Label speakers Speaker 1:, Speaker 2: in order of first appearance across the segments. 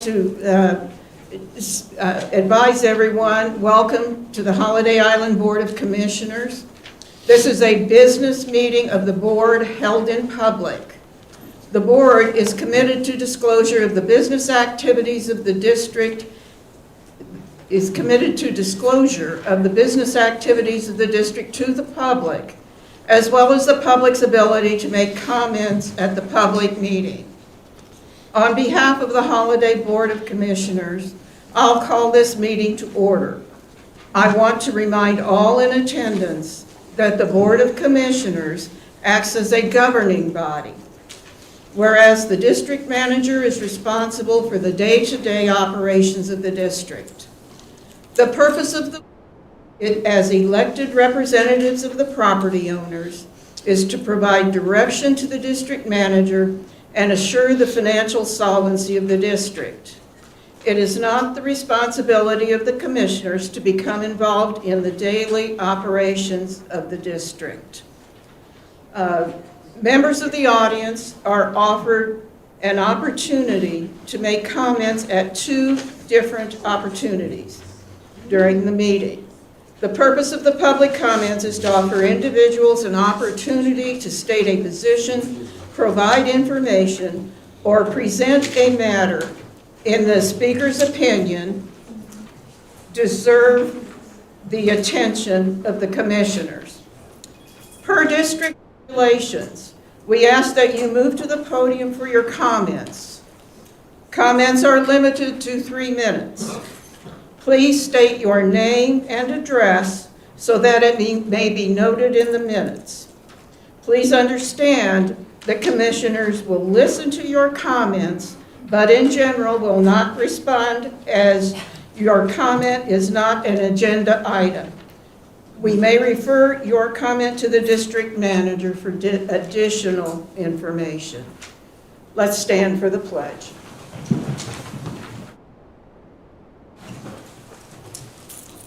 Speaker 1: to advise everyone, welcome to the Holiday Island Board of Commissioners. This is a business meeting of the board held in public. The board is committed to disclosure of the business activities of the district, to the public, as well as the public's ability to make comments at the public meeting. On behalf of the Holiday Board of Commissioners, I'll call this meeting to order. I want to remind all in attendance that the Board of Commissioners acts as a governing body, whereas the district manager is responsible for the day-to-day operations of the district. The purpose of the as elected representatives of the property owners is to provide direction to the district manager and assure the financial solvency of the district. It is not the responsibility of the commissioners to become involved in the daily operations of the district. Members of the audience are offered an opportunity to make comments at 2 different opportunities during the meeting. The purpose of the public comments is to offer individuals an opportunity to state a position, provide information, or present a matter in the speaker's opinion deserve the attention of the commissioners. Per district regulations, we ask that you move to the podium for your comments. Comments are limited to 3 minutes. Please state your name and address so that it may be noted in the minutes. Please understand that commissioners will listen to your comments, but in general will not respond as your comment is not an agenda item. We may refer your comment to the district manager for additional information. Let's stand for the pledge.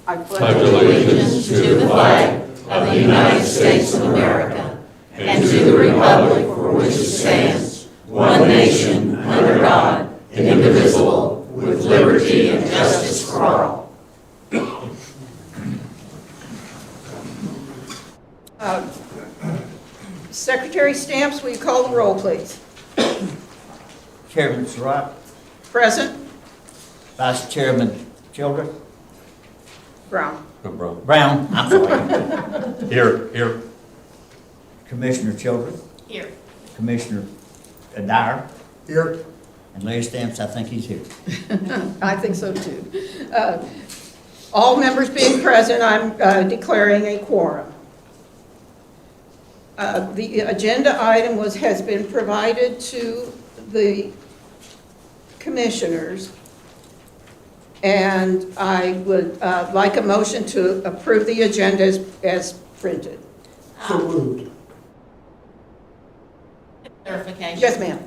Speaker 1: I
Speaker 2: pledge allegiance to the flag of the United States of America and to the republic for which it stands, one nation, under God, indivisible, with liberty and justice for all.
Speaker 1: Secretary Stamps, will you call the roll, please?
Speaker 3: Chairman Surratt.
Speaker 1: Present.
Speaker 3: Vice Chairman Childress.
Speaker 1: Brown.
Speaker 3: Brown, I'm sorry.
Speaker 2: Here.
Speaker 3: Commissioner Childress.
Speaker 2: Here.
Speaker 3: Commissioner Dyer.
Speaker 4: Here.
Speaker 3: And Larry Stamps, I think he's here.
Speaker 1: I think so too. All members being present, I'm declaring a quorum. The agenda item has been provided to the commissioners, and I would like a motion to approve the agenda as printed.
Speaker 4: So moved.
Speaker 5: Clarification.
Speaker 1: Yes, ma'am.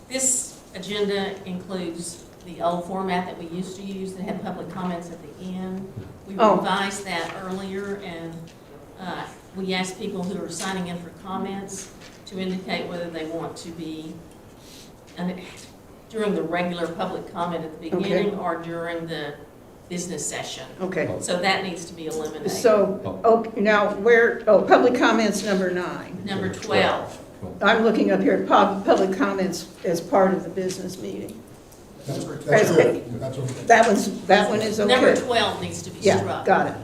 Speaker 5: This agenda includes the old format that we used to use that had public comments at the end. We revised that earlier, and we asked people who are signing in for comments to indicate whether they want to be during the regular public comment at the beginning or during the business session.
Speaker 1: Okay.
Speaker 5: So that needs to be eliminated.
Speaker 1: So, okay, now public comments number 9.
Speaker 5: Number 12.
Speaker 1: I'm looking up here at public comments as part of the business meeting.
Speaker 4: That's okay. That's okay.
Speaker 1: That one is okay.
Speaker 5: Number 12 needs to be
Speaker 1: Yeah,
Speaker 5: struck.
Speaker 1: got it.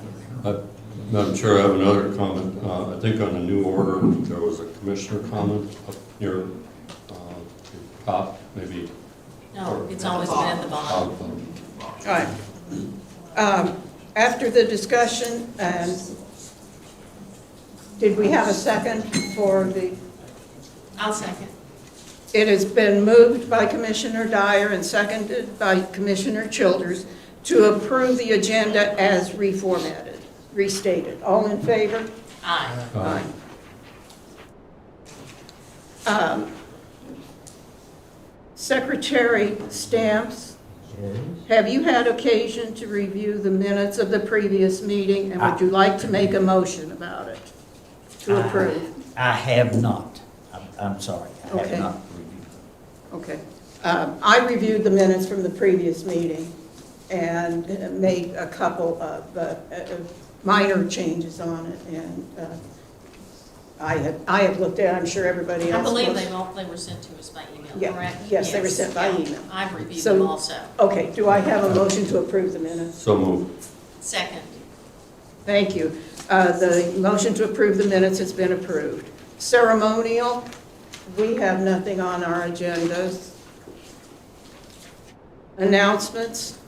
Speaker 2: Madam Chair, I have another comment. I think on the new order, there was a commissioner comment up near the top, maybe.
Speaker 5: No, it's always been at the bottom.
Speaker 1: All right. After the discussion, did we have a second for the?
Speaker 5: I'll second.
Speaker 1: It has been moved by Commissioner Dyer and seconded by Commissioner Childers to approve the agenda as restated. All in favor?
Speaker 5: Aye.
Speaker 1: Aye. Secretary Stamps, have you had occasion to review the minutes of the previous meeting, and would you like to make a motion about it to approve?
Speaker 3: I have not. I'm sorry. I
Speaker 1: Okay.
Speaker 3: have not reviewed.
Speaker 1: Okay. I reviewed the minutes from the previous meeting and made a couple of minor changes on it, and I have looked at it, I'm sure everybody
Speaker 5: I
Speaker 1: else
Speaker 5: believe
Speaker 1: was.
Speaker 5: they were sent to us by email,
Speaker 1: Yeah,
Speaker 5: correct?
Speaker 1: yes, they were sent by
Speaker 5: Yeah,
Speaker 1: email.
Speaker 5: I've reviewed
Speaker 1: So-
Speaker 5: them also.
Speaker 1: Okay, do I have a motion to approve the minutes?
Speaker 2: So moved.
Speaker 5: Second.
Speaker 1: Thank you. The motion to approve the minutes has been approved. Ceremonial, we have nothing on our agendas. Announcements,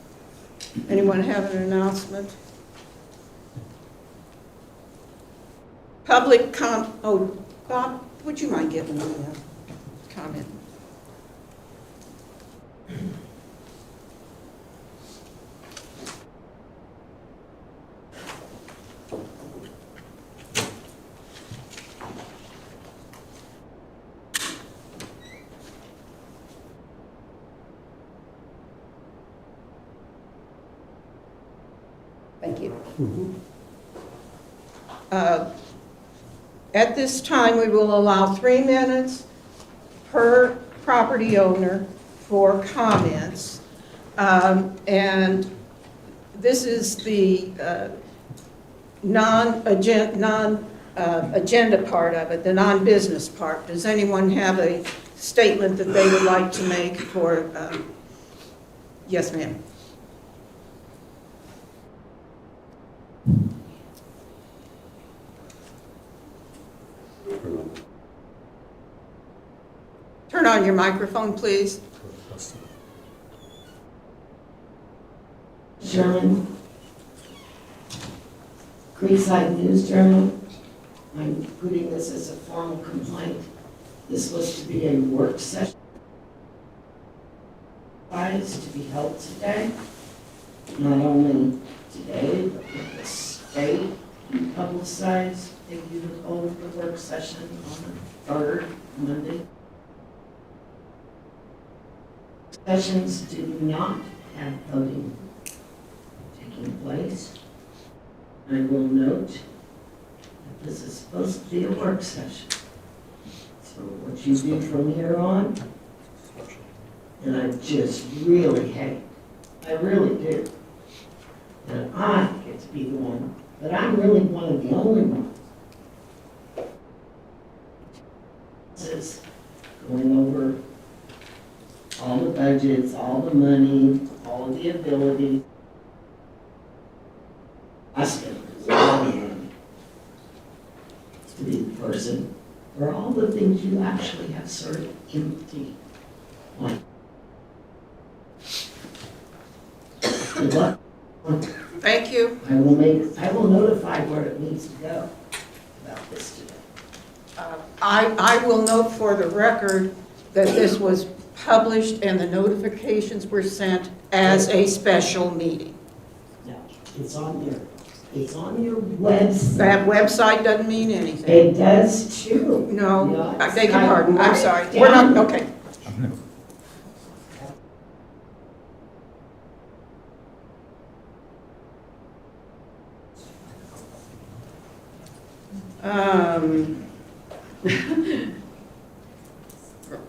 Speaker 1: anyone have an announcement? Oh, Bob, would you mind giving me a comment? Thank you. At this time, we will allow 3 minutes per property owner for comments. And this is the non-agenda part of it, the non-business part. Does anyone have a statement that they would like to make for, yes, ma'am? Turn on your microphone, please.
Speaker 6: Sherman, Creekside News Journal. I'm putting this as a formal complaint. This was to be a work session to be held today. Not only today, but with the state publicized that you would hold the work session on the 3rd Monday. Sessions do not have voting taking place. I will note that this is supposed to be a work session. So what you do from here on, and I just really hate, I really do, that I get to be the one, but I'm really one of the only ones. This is going over all the budgets, all the money, all of the ability. I spent a lot of money to be the person for all the things you actually have sort of empty. Like, good luck.
Speaker 1: Thank you.
Speaker 6: I will notify where it needs to go about this today.
Speaker 1: I will note for the record that this was published and the notifications were sent as a special meeting.
Speaker 6: Now, it's on your website.
Speaker 1: That website doesn't mean anything.
Speaker 6: It does too.
Speaker 1: No,
Speaker 6: Yeah,
Speaker 1: I beg your pardon, I'm
Speaker 6: write
Speaker 1: sorry.
Speaker 6: it
Speaker 1: We're not,
Speaker 6: down.
Speaker 1: okay.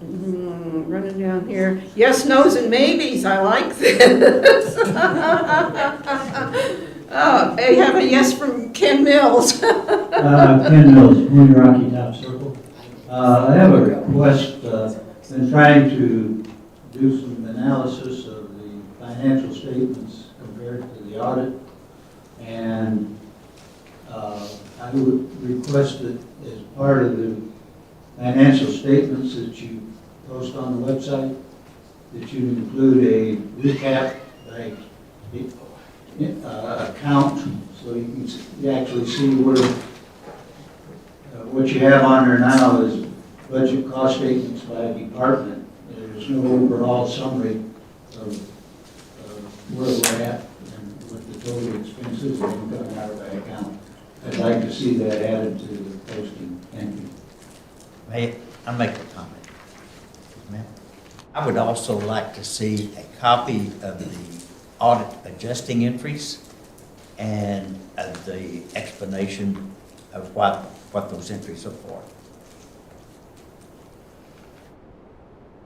Speaker 1: Running down here. Yes, no's, and maybes. I like this. Oh, I have a yes from Ken Mills.
Speaker 7: Ken Mills, Moon Rocky Top Circle. I have a request, been trying to do some analysis of the financial statements compared to the audit. And I would request that as part of the financial statements that you post on the website, that you include a recap, like account, so you can actually see where, what you have on there now is budget cost statements by department. There's no overall summary of where we're at and what the total expenses are coming out of that account. I'd like to see that added to the posting entry.
Speaker 3: May I make a comment? Ma'am? I would also like to see a copy of the audit adjusting entries and the explanation of what those entries are for.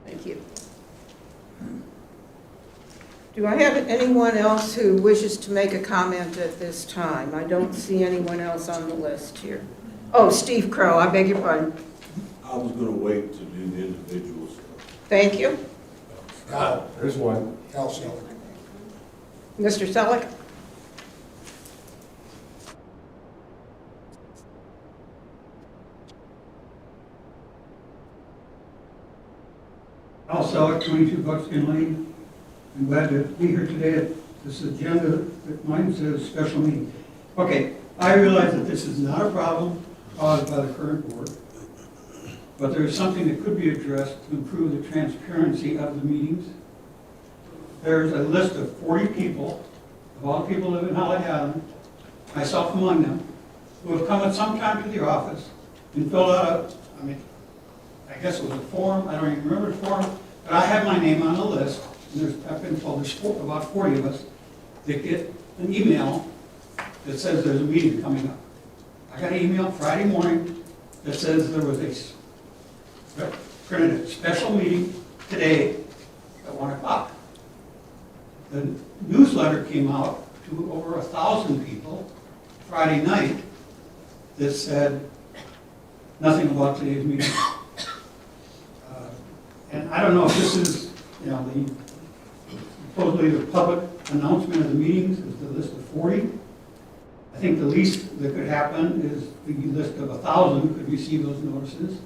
Speaker 1: Thank you. Do I have anyone else who wishes to make a comment at this time? I don't see anyone else on the list here. Oh, Steve Crow, I beg your pardon.
Speaker 8: I was gonna wait to do the individual stuff.
Speaker 1: Thank you.
Speaker 4: There's one. Al Selig.
Speaker 1: Mr. Selleck?
Speaker 9: Al Selleck, 22 Buckskin Lane. I'm glad to be here today at this agenda that mine says special meeting. Okay, I realize that this is not a problem caused by the current board, but there is something that could be addressed to improve the transparency of the meetings. There's a list of 40 people, of all the people who live in Holly Island, myself among them, who have come at some time to the office and filled out I guess it was a form, I don't even remember the form, but I have my name on the list, and I've been told there's about 40 of us that get an email that says there's a meeting coming up. I got an email Friday morning that says there was printed a special meeting today at 1 o'clock. The newsletter came out to over 1,000 people Friday night that said nothing about today's meeting. And I don't know if this is, supposedly the public announcement of the meetings is the list of 40. I think the least that could happen is the list of 1,000 could receive those notices.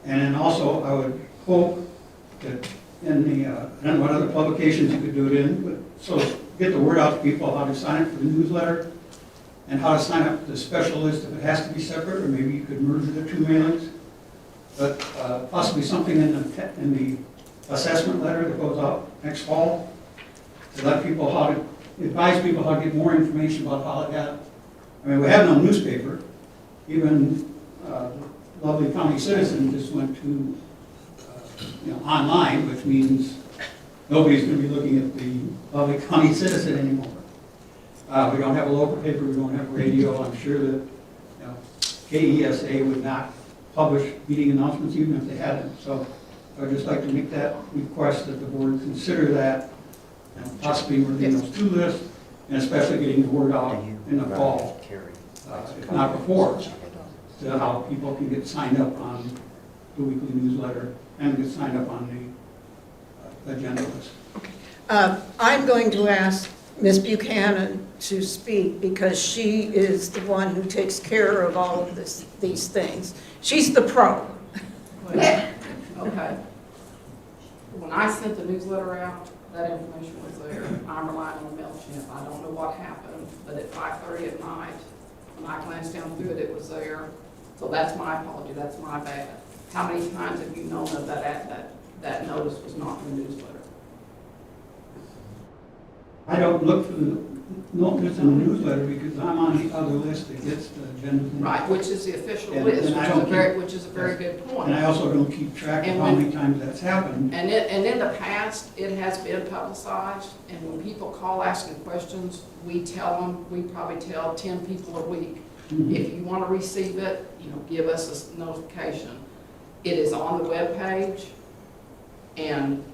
Speaker 9: And then also, I would hope that in the, I don't know what other publications you could do it in, but so get the word out to people how to sign up for the newsletter and how to sign up for the special list if it has to be separate, or maybe you could merge the two mailings. But possibly something in the assessment letter that goes out next fall to let people advise people how to get more information about Holly Island. I mean, we have no newspaper. Even lovely County Citizen just went to online, which means nobody's going to be looking at the lovely County Citizen anymore. We don't have a local paper. We don't have radio. I'm sure that KESA would not publish meeting announcements even if they had them. So I would just like to make that request that the board consider that, possibly merging those two lists, and especially getting the word out in the fall, if not before, to how people can get signed up on the weekly newsletter and get signed up on the agenda list.
Speaker 1: I'm going to ask Ms. Buchanan to speak because she is the one who takes care of all of these things. She's the pro.
Speaker 10: Okay. When I sent the newsletter out, that information was there. I'm relying on MailChimp. I don't know what happened, but at 5:30 at night, when I glanced down through it, it was there. So that's my apology. That's my bad. How many times have you known that notice was not in the newsletter?
Speaker 9: I don't look for the notice in the newsletter because I'm on the other list that gets the agenda.
Speaker 10: Right, which is the official
Speaker 9: And-
Speaker 10: list,
Speaker 9: and I don't
Speaker 10: which is a very good point.
Speaker 9: And I also don't keep track of
Speaker 10: And
Speaker 9: how
Speaker 10: when-
Speaker 9: many times that's happened.
Speaker 10: And in the past, it has been publicized, and when people call asking questions, we tell them, we probably tell 10 people a week.
Speaker 9: Mhm.
Speaker 10: If you want to receive it, give us a notification. It is on the webpage, and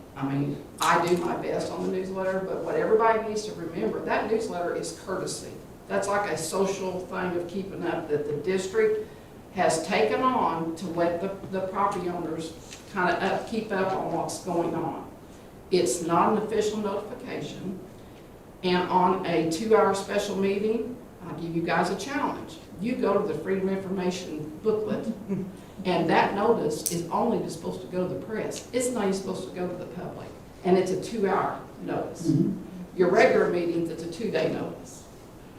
Speaker 10: I do my best on the newsletter, but what everybody needs to remember, that newsletter is courtesy. That's like a social thing of keeping up that the district has taken on to let the property owners kind of keep up on what's going on. It's not an official notification, and on a 2-hour special meeting, I'll give you guys a challenge. You go to the Freedom of Information booklet, and that notice is only supposed to go to the press. It's not even supposed to go to the public, and it's a 2-hour notice.
Speaker 9: Mhm.
Speaker 10: Your regular meetings, it's a 2-day notice,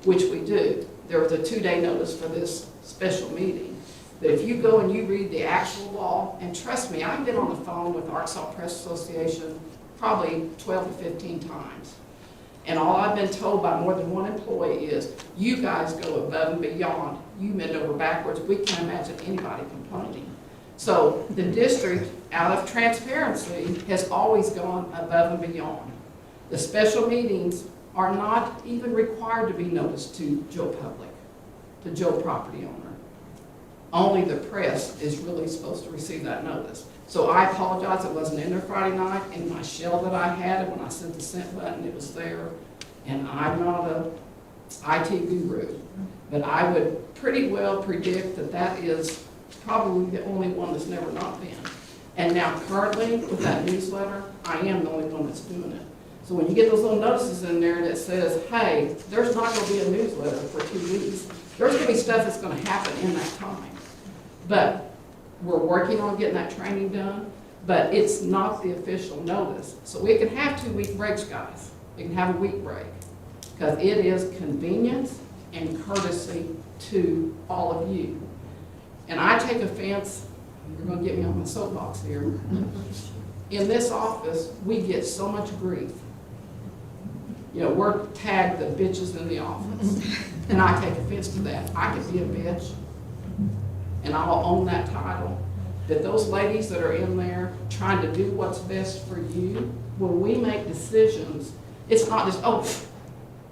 Speaker 10: which we do. There was a 2-day notice for this special meeting. But if you go and you read the actual law, and trust me, I've been on the phone with Arkansas Press Association probably 12 to 15 times. And all I've been told by more than one employee is, you guys go above and beyond. You bend over backwards. We can't imagine anybody complaining. So the district, out of transparency, has always gone above and beyond. The special meetings are not even required to be noticed to Joe Public, to Joe property owner. Only the press is really supposed to receive that notice. So I apologize, it wasn't in there Friday night, in my shell that I had, and when I sent the sent button, it was there. And I'm not a IT guru, but I would pretty well predict that that is probably the only one that's never not been. And now currently, with that newsletter, I am the only one that's doing it. So when you get those little notices in there that says, hey, there's not gonna be a newsletter for 2 weeks, there's gonna be stuff that's gonna happen in that time. But we're working on getting that training done, but it's not the official notice. So we can have 2-week breaks, guys. We can have a week break, because it is convenience and courtesy to all of you. And I take offense, you're gonna get me on my soapbox here. In this office, we get so much grief. You know, we're tagged the bitches in the office, and I take offense to that. I can be a bitch, and I'll own that title. That those ladies that are in there trying to do what's best for you, when we make decisions, it's not just, oh,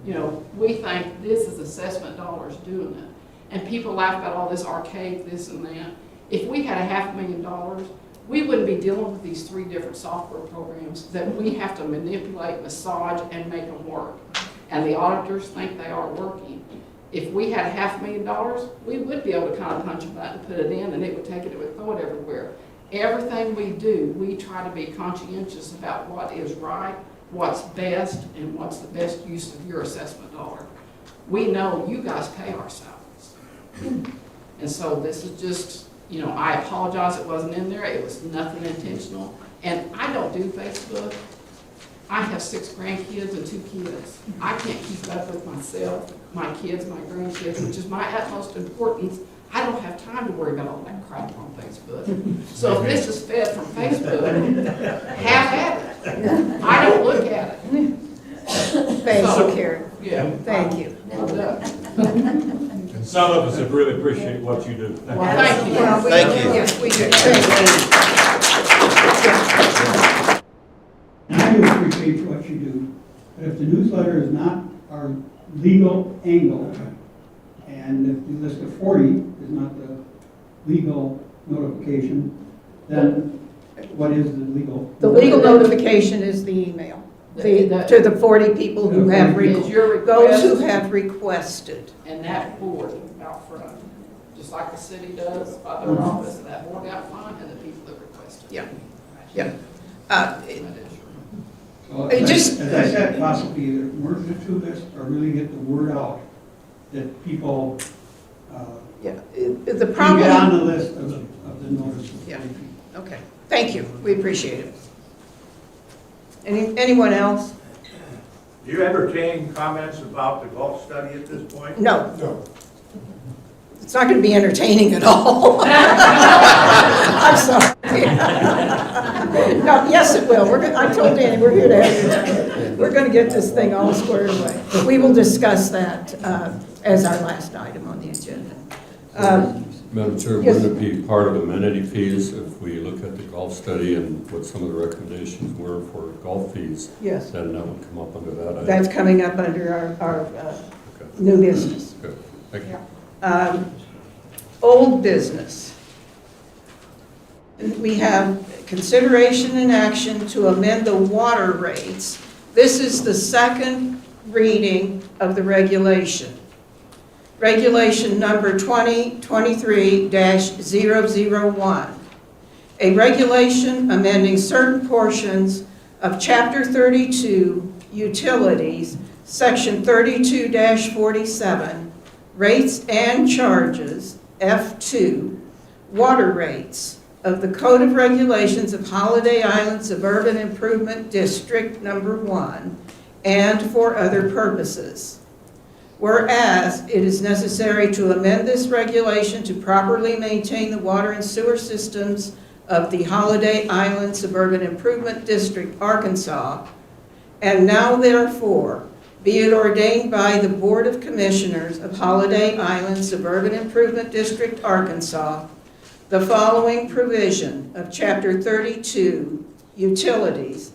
Speaker 10: you know, we think this is assessment dollars doing it. And people laugh about all this archaic, this and that. If we had $500,000, we wouldn't be dealing with these 3 different software programs that we have to manipulate, massage, and make them work. And the auditors think they are working. If we had $500,000, we would be able to kind of punch a button, put it in, and it would take it, it would throw it everywhere. Everything we do, we try to be conscientious about what is right, what's best, and what's the best use of your assessment dollar. We know you guys pay our salaries. And so this is just, you know, I apologize it wasn't in there. It was nothing intentional. And I don't do Facebook. I have 6 grandkids and 2 kids. I can't keep up with myself, my kids, my grandkids, which is my utmost importance. I don't have time to worry about all that crap on Facebook. So if this is fed from Facebook, have at it. I don't look at it.
Speaker 1: Thank you, Karen.
Speaker 10: Yeah.
Speaker 1: Thank you.
Speaker 10: I'm done.
Speaker 8: And some of us have really appreciate what you do.
Speaker 10: Well, thank you.
Speaker 1: Well, we-
Speaker 3: Thank you.
Speaker 1: Yes, we do. Thank you.
Speaker 9: And I do appreciate what you do, but if the newsletter is not our legal angle, and if the list of 40 is not the legal notification, then what is the legal?
Speaker 1: The legal notification is the email, to the 40 people who have,
Speaker 10: Is your
Speaker 1: those who
Speaker 10: request
Speaker 1: have requested.
Speaker 10: and that board out front, just like the city does by their office, and that board out front, and the people that requested.
Speaker 1: Yeah. Yeah.
Speaker 10: That is your-
Speaker 9: So,
Speaker 1: It just-
Speaker 9: as I said, possibly either merge the 2 lists or really get the word out that people
Speaker 1: Yeah, the
Speaker 9: can get on
Speaker 1: problem,
Speaker 9: the list of the notice.
Speaker 1: Yeah. okay, thank you, we appreciate it. Anyone else?
Speaker 11: Do you entertain comments about the golf study at this point?
Speaker 1: No,
Speaker 4: No.
Speaker 1: it's not going to be entertaining at all. I'm sorry. No, yes, it will. I told Danny, we're here to have, we're going to get this thing all squared away. We will discuss that as our last item on the agenda.
Speaker 12: Madam Chair,
Speaker 1: Yes.
Speaker 12: wouldn't it be part of amenity fees if we look at the golf study and what some of the recommendations were for golf fees?
Speaker 1: Yes,
Speaker 12: Then that would come up under that item.
Speaker 1: that's coming up under our
Speaker 12: Okay,
Speaker 1: new business.
Speaker 12: good, thank you.
Speaker 1: Old business. We have consideration and action to amend the water rates. This is the second reading of the regulation. Regulation number 2023-001. A regulation amending certain portions of Chapter 32, Utilities, Section 32-47, Rates and Charges, F2, Water Rates of the Code of Regulations of Holiday Island Suburban Improvement District Number 1, and for other purposes. Whereas it is necessary to amend this regulation to properly maintain the water and sewer systems of the Holiday Island Suburban Improvement District, Arkansas, and now therefore be it ordained by the Board of Commissioners of Holiday Island Suburban Improvement District, Arkansas, the following provision of Chapter 32, Utilities,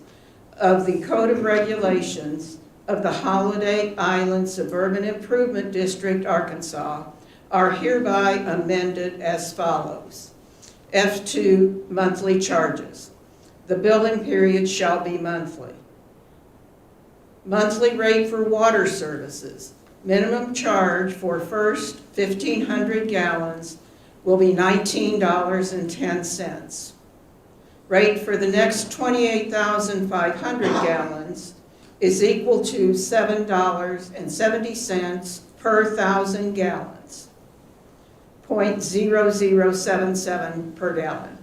Speaker 1: of the Code of Regulations of the Holiday Island Suburban Improvement District, Arkansas, are hereby amended as follows. F2 monthly charges. The billing period shall be monthly. Monthly rate for water services. Minimum charge for first 1,500 gallons will be $19.10. Rate for the next 28,500 gallons is equal to $7.70 per 1,000 gallons, 0.0077 per gallon.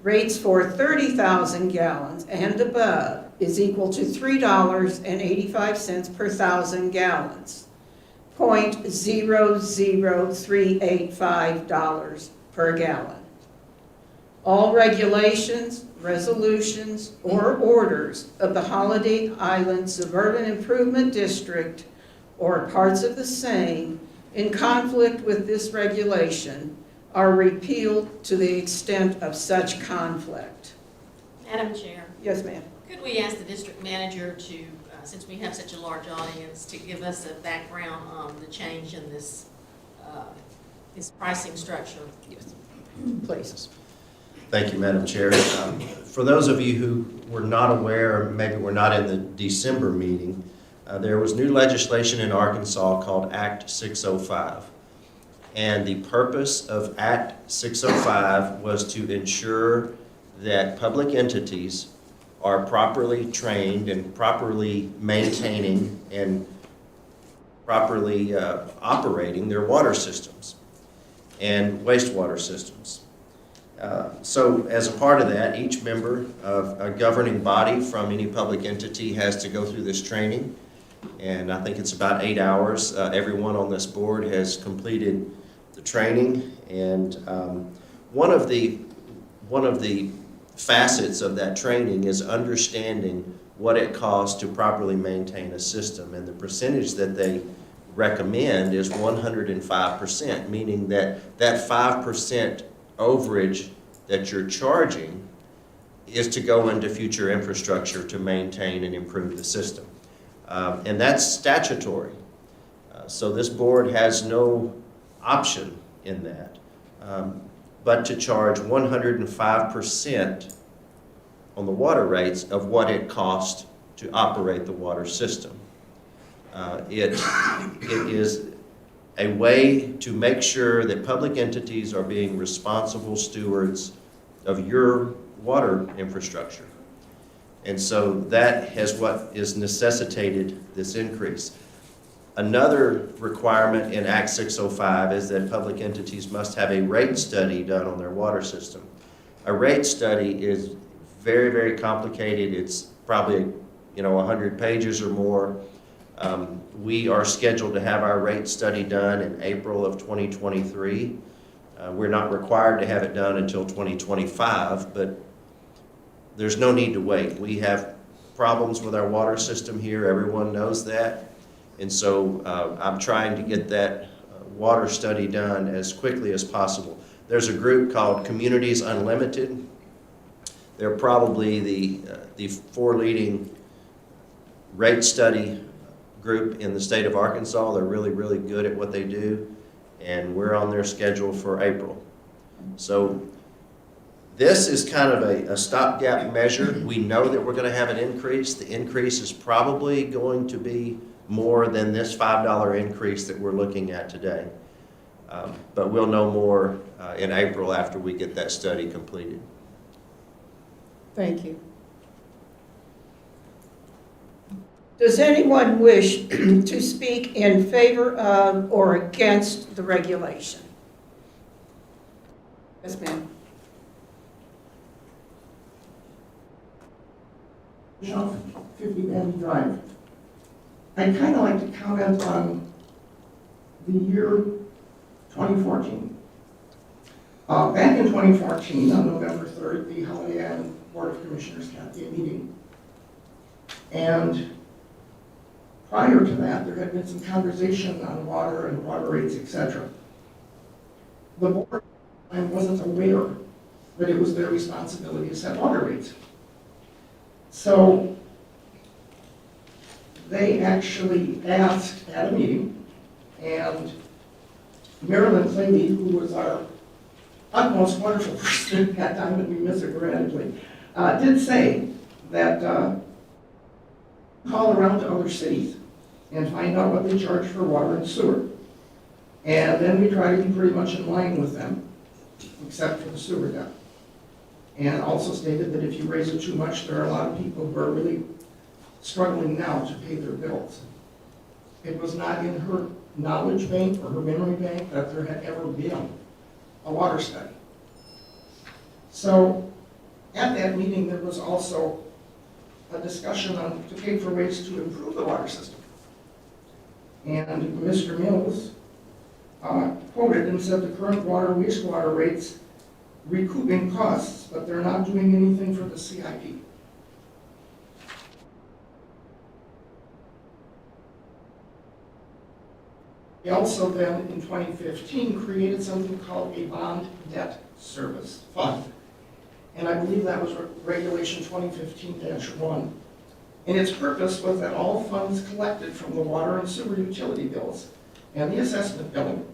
Speaker 1: Rates for 30,000 gallons and above is equal to $3.85 per 1,000 gallons, $0.00385 per gallon. All regulations, resolutions, or orders of the Holiday Island Suburban Improvement District or parts of the same in conflict with this regulation are repealed to the extent of such conflict.
Speaker 5: Madam Chair,
Speaker 1: Yes, ma'am.
Speaker 5: could we ask the district manager to, since we have such a large audience, to give us a background on the change in this pricing structure?
Speaker 1: Yes. Please.
Speaker 13: Thank you, Madam Chair. For those of you who were not aware, maybe were not in the December meeting, there was new legislation in Arkansas called Act 605. And the purpose of Act 605 was to ensure that public entities are properly trained and properly maintaining and properly operating their water systems and wastewater systems. So as a part of that, each member of a governing body from any public entity has to go through this training. And I think it's about 8 hours. Everyone on this board has completed the training. And one of the facets of that training is understanding what it costs to properly maintain a system. And the percentage that they recommend is 105%, meaning that 5% overage that you're charging is to go into future infrastructure to maintain and improve the system. And that's statutory. So this board has no option in that, but to charge 105% on the water rates of what it costs to operate the water system. It is a way to make sure that public entities are being responsible stewards of your water infrastructure. And so that is what is necessitated this increase. Another requirement in Act 605 is that public entities must have a rate study done on their water system. A rate study is very, very complicated. It's probably 100 pages or more. We are scheduled to have our rate study done in April of 2023. We're not required to have it done until 2025, but there's no need to wait. We have problems with our water system here. Everyone knows that. And so I'm trying to get that water study done as quickly as possible. There's a group called Communities Unlimited. They're probably the 4 leading rate study group in the state of Arkansas. They're really, really good at what they do, and we're on their schedule for April. So this is kind of a stopgap measure. We know that we're going to have an increase. The increase is probably going to be more than this $5 increase that we're looking at today. But we'll know more in April after we get that study completed.
Speaker 1: Thank you. Does anyone wish to speak in favor of or against the regulation? Yes, ma'am.
Speaker 14: Shelf, 50 Bandy Drive. I'd kind of like to comment on the year 2014. Back in 2014, on November 3rd, the Holiday Island Board of Commissioners had a meeting. And prior to that, there had been some conversation on water and water rates, etc. The board wasn't aware that it was their responsibility to set water rates. So they actually asked at a meeting, and Marilyn Clady, who was our utmost wonderful person at that time, and we miss her regrettably, did say that call around to other cities and find out what they charge for water and sewer. And then we try to be pretty much in line with them, except for the sewer debt. And also stated that if you raise it too much, there are a lot of people who are really struggling now to pay their bills. It was not in her knowledge bank or her memory bank that there had ever been a water study. So at that meeting, there was also a discussion on to pay for ways to improve the water system. And Mr. Mills quoted and said the current water wastewater rates recouping costs, but they're not doing anything for the CIP. He also then, in 2015, created something called a bond debt service fund. And I believe that was Regulation 2015-1. And its purpose was that all funds collected from the water and sewer utility bills and the assessment billing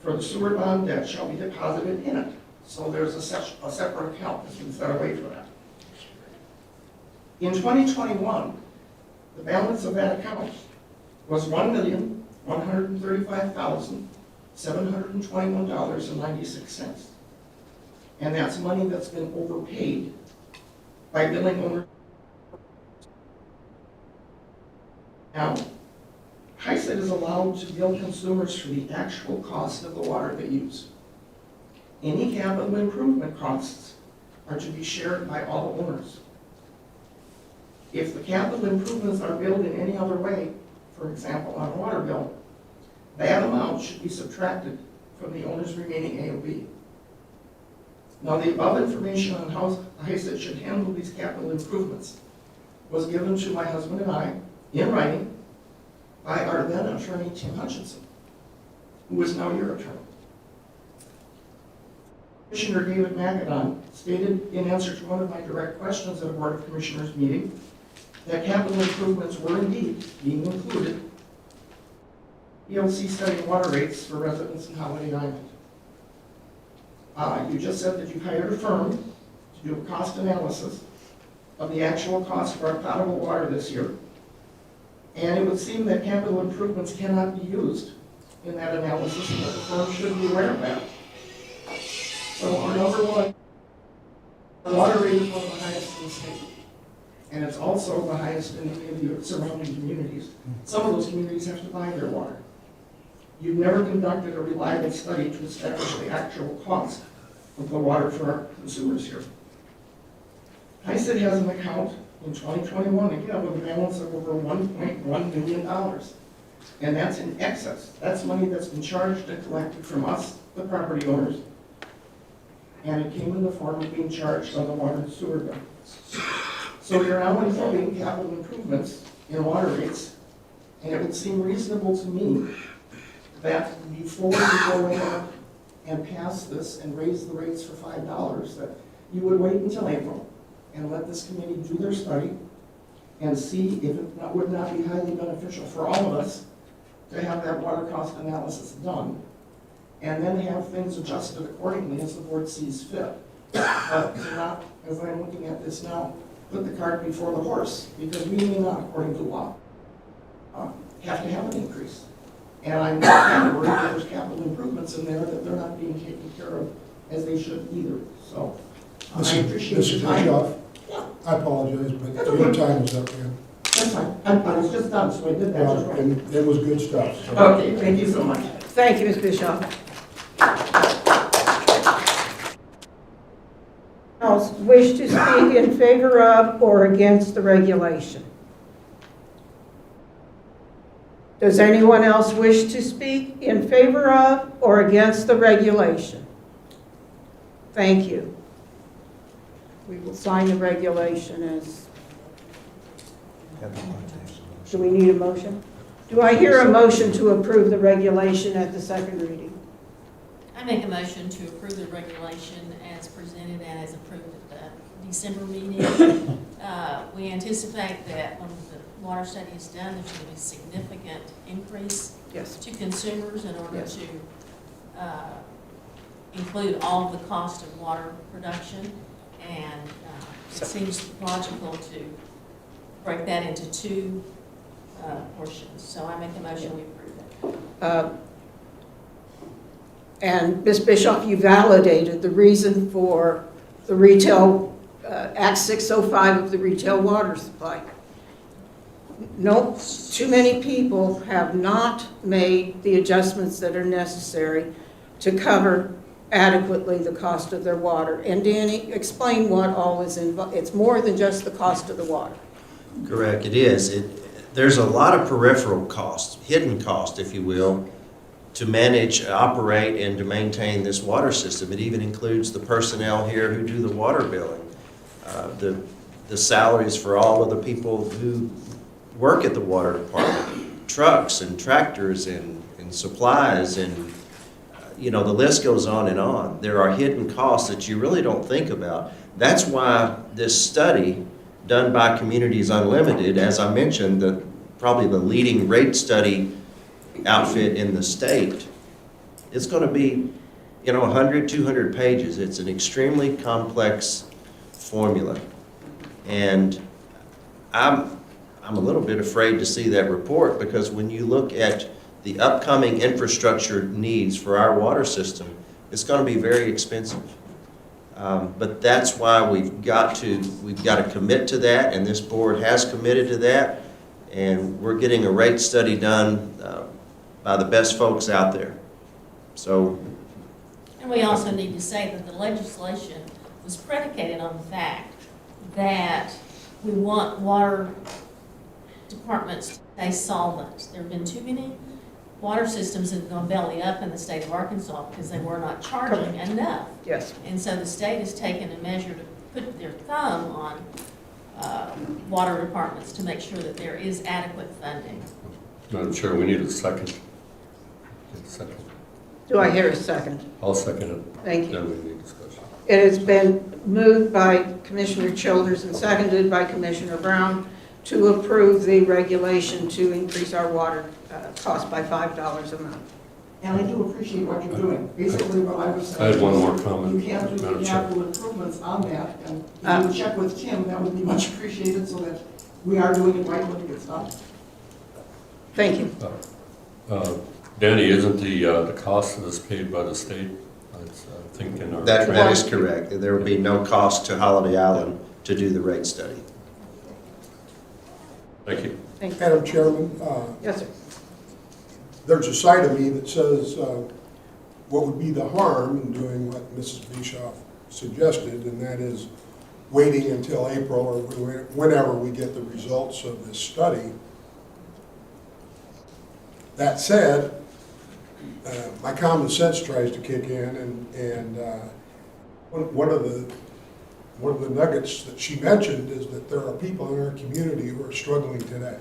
Speaker 14: for the sewer bond debt shall be deposited in it. So there's a separate account that's been set away for that. In 2021, the balance of that account was $1,135,721.96. And that's money that's been overpaid by billing owners. Now, HISET is allowed to bill consumers for the actual cost of the water they use. Any capital improvement costs are to be shared by all owners. If the capital improvements are billed in any other way, for example, on a water bill, that amount should be subtracted from the owner's remaining AOB. Now, the above information on how HISET should handle these capital improvements was given to my husband and I in writing by our then attorney, Tim Hutchinson, who is now your attorney. Commissioner David Macadon stated in answer to one of my direct questions at a Board of Commissioners meeting that capital improvements were indeed being included ELC studying water rates for residents in Holiday Island. You just said that you hired a firm to do a cost analysis of the actual cost for our potable water this year. And it would seem that capital improvements cannot be used in that analysis, and that the firm should be aware of that. So our number one, the water rate is one of the highest in the state. And it's also the highest in any of the surrounding communities. Some of those communities have to buy their water. You've never conducted a reliable study to establish the actual cost of the water for our consumers here. HISET has an account in 2021, again, with a balance of over $1.1 million. And that's in excess. That's money that's been charged and collected from us, the property owners. And it came in the form of being charged on the water and sewer bill. So you're now including capital improvements in water rates, and it would seem reasonable to me that before you go ahead and pass this and raise the rates for $5, that you would wait until April and let this committee do their study and see if it would not be highly beneficial for all of us to have that water cost analysis done, and then have things adjusted accordingly as the board sees fit. But to not, as I'm looking at this now, put the cart before the horse, because we may not, according to law, have to have an increase. And I'm not worried that there's capital improvements in there that they're not being taken care of as they should either. So I appreciate your time.
Speaker 4: Bischoff, I apologize, but your time is up, man.
Speaker 14: That's fine. I was just done, so I did that just right.
Speaker 4: And it was good stuff. So.
Speaker 14: Okay, thank you so much.
Speaker 1: Thank you, Ms. Bischoff. Else wish to speak in favor of or against the regulation? Does anyone else wish to speak in favor of or against the regulation? Thank you. We will sign the regulation as... Do we need a motion? Do I hear a motion to approve the regulation at the second reading?
Speaker 5: I make a motion to approve the regulation as presented and as approved at the December meeting. We anticipate that when the water study is done, there's going to be a significant increase
Speaker 1: Yes.
Speaker 5: to consumers in order
Speaker 1: Yes.
Speaker 5: to include all of the cost of water production, and it seems logical to break that into two portions. So I make a motion, we approve it.
Speaker 1: And Ms. Bischoff, you validated the reason for the retail, Act 605 of the retail water supply. No, too many people have not made the adjustments that are necessary to cover adequately the cost of their water. And Danny, explain what all is involved. It's more than just the cost of the water.
Speaker 13: Correct, it is. There's a lot of peripheral costs, hidden costs, if you will, to manage, operate, and to maintain this water system. It even includes the personnel here who do the water billing, the salaries for all of the people who work at the water department, trucks and tractors and supplies, and you know, the list goes on and on. There are hidden costs that you really don't think about. That's why this study done by Communities Unlimited, as I mentioned, probably the leading rate study outfit in the state, it's going to be, 100, 200 pages. It's an extremely complex formula. And I'm a little bit afraid to see that report, because when you look at the upcoming infrastructure needs for our water system, it's going to be very expensive. But that's why we've got to commit to that, and this board has committed to that, and we're getting a rate study done by the best folks out there. So,
Speaker 5: And we also need to say that the legislation was predicated on the fact that we want water departments to stay solvent. There have been too many water systems that have gone belly up in the state of Arkansas because they were not charging enough.
Speaker 1: Yes.
Speaker 5: And so the state has taken a measure to put their thumb on water departments to make sure that there is adequate funding.
Speaker 12: Madam Chair, we need a second. Second.
Speaker 1: Do I hear a second?
Speaker 12: I'll second it.
Speaker 1: Thank you.
Speaker 12: Then we need discussion.
Speaker 1: It has been moved by Commissioner Childers and seconded by Commissioner Brown to approve the regulation to increase our water cost by $5 a month.
Speaker 14: And I do appreciate what you're doing. Basically, what I was saying.
Speaker 12: I had one more comment,
Speaker 14: You can't do
Speaker 12: Madam
Speaker 14: the
Speaker 12: Chair.
Speaker 14: capital improvements on that, and if you would check with Tim, that would be much appreciated, so that we are doing it right when it gets done.
Speaker 1: Thank you.
Speaker 12: Danny, isn't the cost of this paid by the state? I think in our.
Speaker 13: that is correct. There will be no cost to Holiday Island to do the rate study.
Speaker 12: Thank you.
Speaker 1: Thank you.
Speaker 4: Madam Chairman,
Speaker 1: Yes, sir.
Speaker 4: there's a side of me that says what would be the harm in doing what Mrs. Bischoff suggested, and that is waiting until April or whenever we get the results of this study. That said, my common sense tries to kick in, and one of the nuggets that she mentioned is that there are people in our community who are struggling today.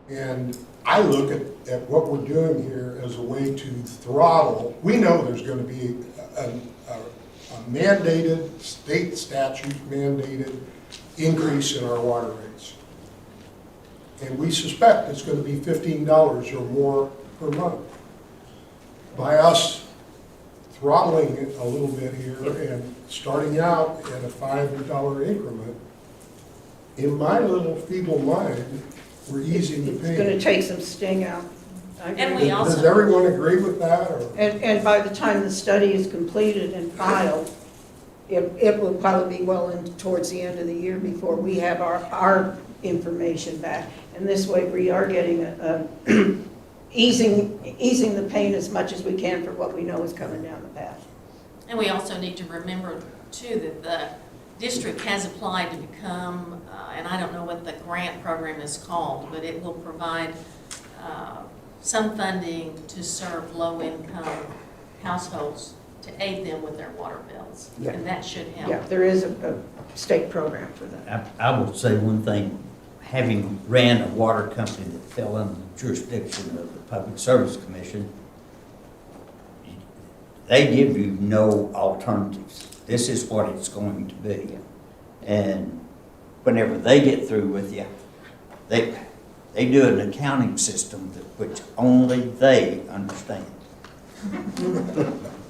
Speaker 4: And I look at what we're doing here as a way to throttle. We know there's going to be a mandated, state statute mandated increase in our water rates. And we suspect it's going to be $15 or more per month. By us throttling it a little bit here and starting out at a $5 increment, in my little feeble mind, we're easing the pain.
Speaker 1: It's going to take some sting out.
Speaker 5: And we also.
Speaker 4: Does everyone agree with that? Or?
Speaker 1: And by the time the study is completed and filed, it will probably be well into towards the end of the year before we have our information back. And this way we are getting easing the pain as much as we can for what we know is coming down the path.
Speaker 5: And we also need to remember, too, that the district has applied to become, and I don't know what the grant program is called, but it will provide some funding to serve low-income households to aid them with their water bills.
Speaker 1: Yeah.
Speaker 5: And that should help.
Speaker 1: Yeah, there is a state program for that.
Speaker 3: I will say one thing, having ran a water company that fell under the jurisdiction of the Public Service Commission, they give you no alternatives. This is what it's going to be. And whenever they get through with you, they do an accounting system which only they understand.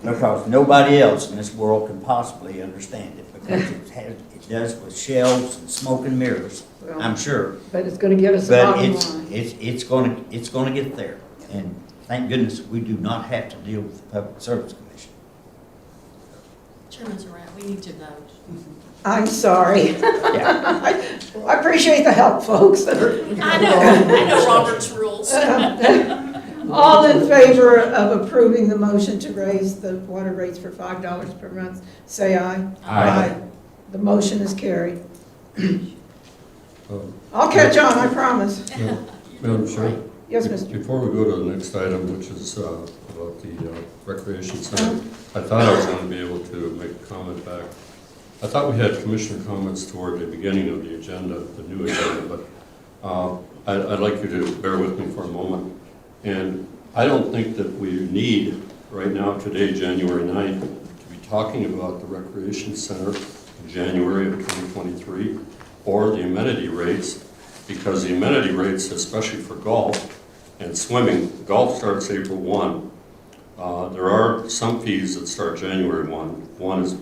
Speaker 3: Because nobody else in this world can possibly understand it, because it does with shelves and smoke and mirrors, I'm sure.
Speaker 1: But it's gonna give us a
Speaker 3: But
Speaker 1: bottom
Speaker 3: it's,
Speaker 1: line.
Speaker 3: it's gonna get there. And thank goodness we do not have to deal with the Public Service Commission.
Speaker 5: Chairman Surratt, we need to vote.
Speaker 1: I'm sorry. I appreciate the help, folks.
Speaker 5: I know Robert's rules.
Speaker 1: All in favor of approving the motion to raise the water rates for $5 per month, say aye.
Speaker 12: Aye.
Speaker 1: The motion is carried.
Speaker 12: Um,
Speaker 1: I'll catch on, I promise.
Speaker 12: Madam Chair?
Speaker 1: Yes, Mr.
Speaker 12: Before we go to the next item, which is about the recreation center, I thought I was going to be able to make a comment back. I thought we had commissioner comments toward the beginning of the agenda, the new agenda, but I'd like you to bear with me for a moment. And I don't think that we need, right now, today, January 9th, to be talking about the recreation center in January of 2023 or the amenity rates, because the amenity rates, especially for golf and swimming, golf starts April 1. There are some fees that start January 1. One is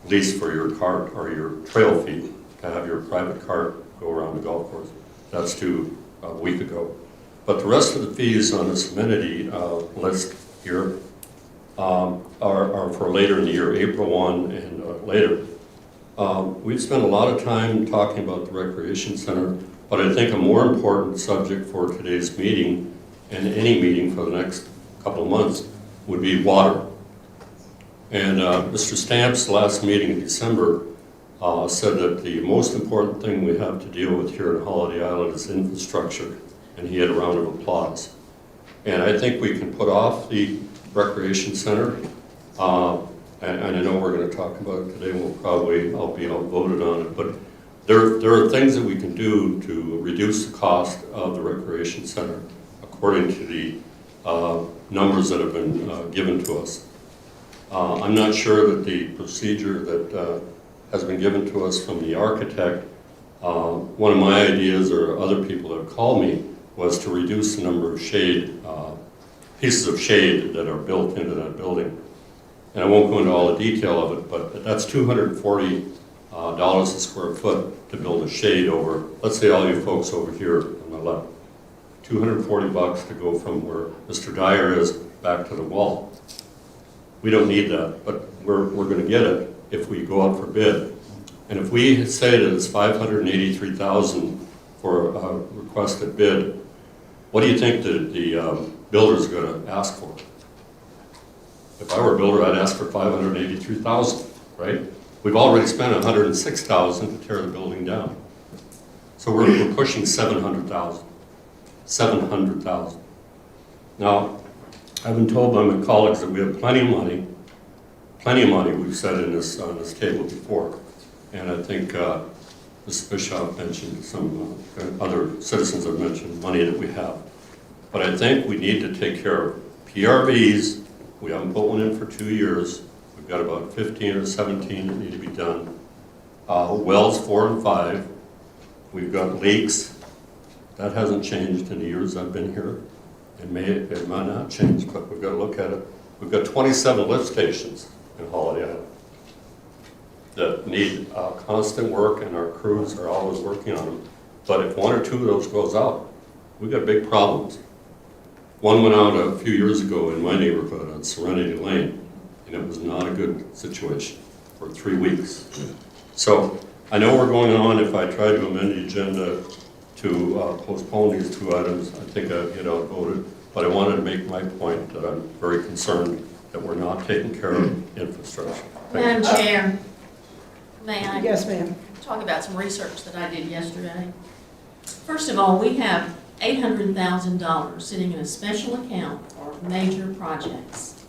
Speaker 12: lease for your cart or your trail fee to have your private cart go around the golf course. That's due a week ago. But the rest of the fees on this amenity list here are for later in the year, April 1 and later. We've spent a lot of time talking about the recreation center, but I think a more important subject for today's meeting and any meeting for the next couple of months would be water. And Mr. Stamps' last meeting in December said that the most important thing we have to deal with here in Holiday Island is infrastructure, and he had a round of applause. And I think we can put off the recreation center, and I know we're going to talk about it today. I'll be outvoted on it, but there are things that we can do to reduce the cost of the recreation center according to the numbers that have been given to us. I'm not sure that the procedure that has been given to us from the architect, one of my ideas, or other people that have called me, was to reduce the number of pieces of shade that are built into that building. And I won't go into all the detail of it, but that's $240 a square foot to build a shade over, let's say all you folks over here on the left. $240 to go from where Mr. Dyer is back to the wall. We don't need that, but we're going to get it if we go out for bid. And if we say that it's $583,000 for a requested bid, what do you think the builder's going to ask for? If I were a builder, I'd ask for $583,000, right? We've already spent $106,000 to tear the building down. So we're pushing $700,000. $700,000. Now, I've been told by my colleagues that we have plenty of money we've said on this table before. And I think Ms. Bishop mentioned, some other citizens have mentioned money that we have. But I think we need to take care of PRVs. We haven't put one in for 2 years. We've got about 15 or 17 that need to be done. Wells 4 and 5. We've got leaks. That hasn't changed in the years I've been here. It might not change, but we've got to look at it. We've got 27 lift stations in Holiday Island that need constant work, and our crews are always working on them. But if 1 or 2 of those goes out, we've got big problems. One went out a few years ago in my neighborhood on Serenity Lane, and it was not a good situation for 3 weeks. So I know we're going on. If I try to amend the agenda to postpone these 2 items, I think I'd get outvoted. But I wanted to make my point that I'm very concerned that we're not taking care of infrastructure.
Speaker 5: Madam Chair, may I?
Speaker 1: Yes, ma'am.
Speaker 5: Talk about some research that I did yesterday. First of all, we have $800,000 sitting in a special account for major projects.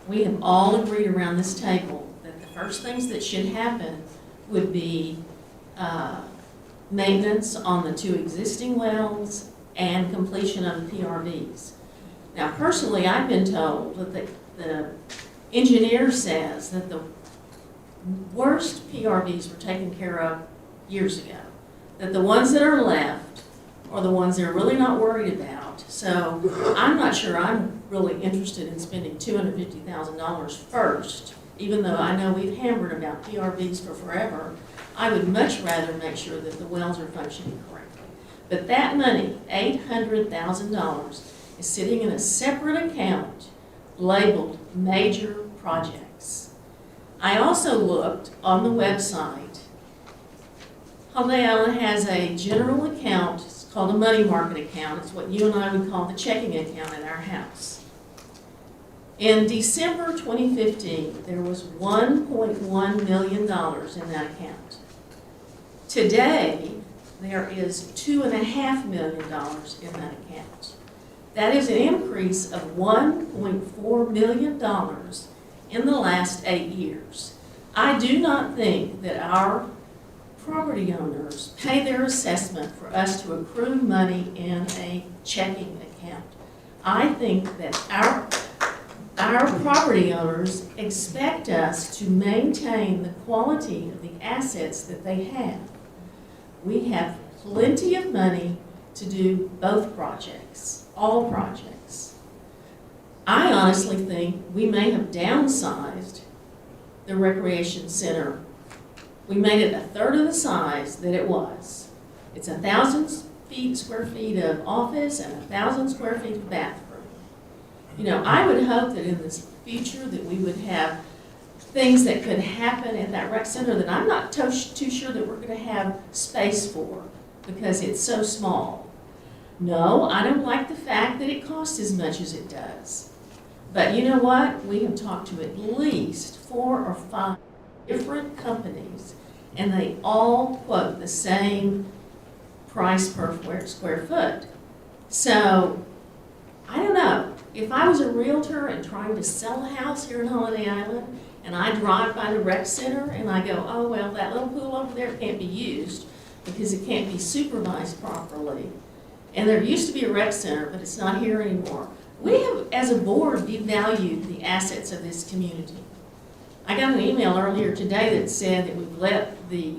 Speaker 5: We have all agreed around this table that the first things that should happen would be maintenance on the 2 existing wells and completion of the PRVs. Now, personally, I've been told that the engineer says that the worst PRVs were taken care of years ago, that the ones that are left are the ones they're really not worried about. So I'm not sure I'm really interested in spending $250,000 first, even though I know we've hammered about PRVs for forever. I would much rather make sure that the wells are functioning correctly. But that money, $800,000, is sitting in a separate account labeled major projects. I also looked on the website. Holiday Island has a general account, it's called a money market account. It's what you and I would call the checking account at our house. In December 2015, there was $1.1 million in that account. Today, there is $2.5 million in that account. That is an increase of $1.4 million in the last 8 years. I do not think that our property owners pay their assessment for us to accrue money in a checking account. I think that our property owners expect us to maintain the quality of the assets that they have. We have plenty of money to do both projects, all projects. I honestly think we may have downsized the recreation center. We made it a third of the size that it was. It's 1,000 square feet of office and 1,000 square feet of bathroom. You know, I would hope that in the future that we would have things that could happen at that rec center that I'm not too sure that we're going to have space for because it's so small. No, I don't like the fact that it costs as much as it does. But you know what? We have talked to at least 4 or 5 different companies, and they all quote the same price per square foot. So, I don't know. If I was a realtor and trying to sell a house here in Holiday Island, and I drive by the rec center and I go, oh, well, that little pool over there can't be used because it can't be supervised properly. And there used to be a rec center, but it's not here anymore. We have, as a board, devalued the assets of this community. I got an email earlier today that said that we've let the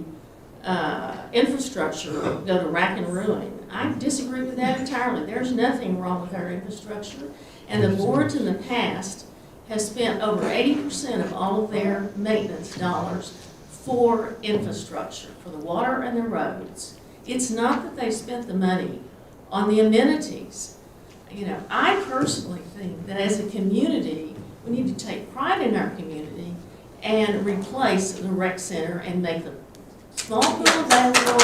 Speaker 5: infrastructure go to rack and ruin. I disagree with that entirely. There's nothing wrong with our infrastructure. And the boards in the past have spent over 80% of all of their maintenance dollars for infrastructure, for the water and the roads. It's not that they spent the money on the amenities. You know, I personally think that as a community, we need to take pride in our community and replace the rec center and make the small pool available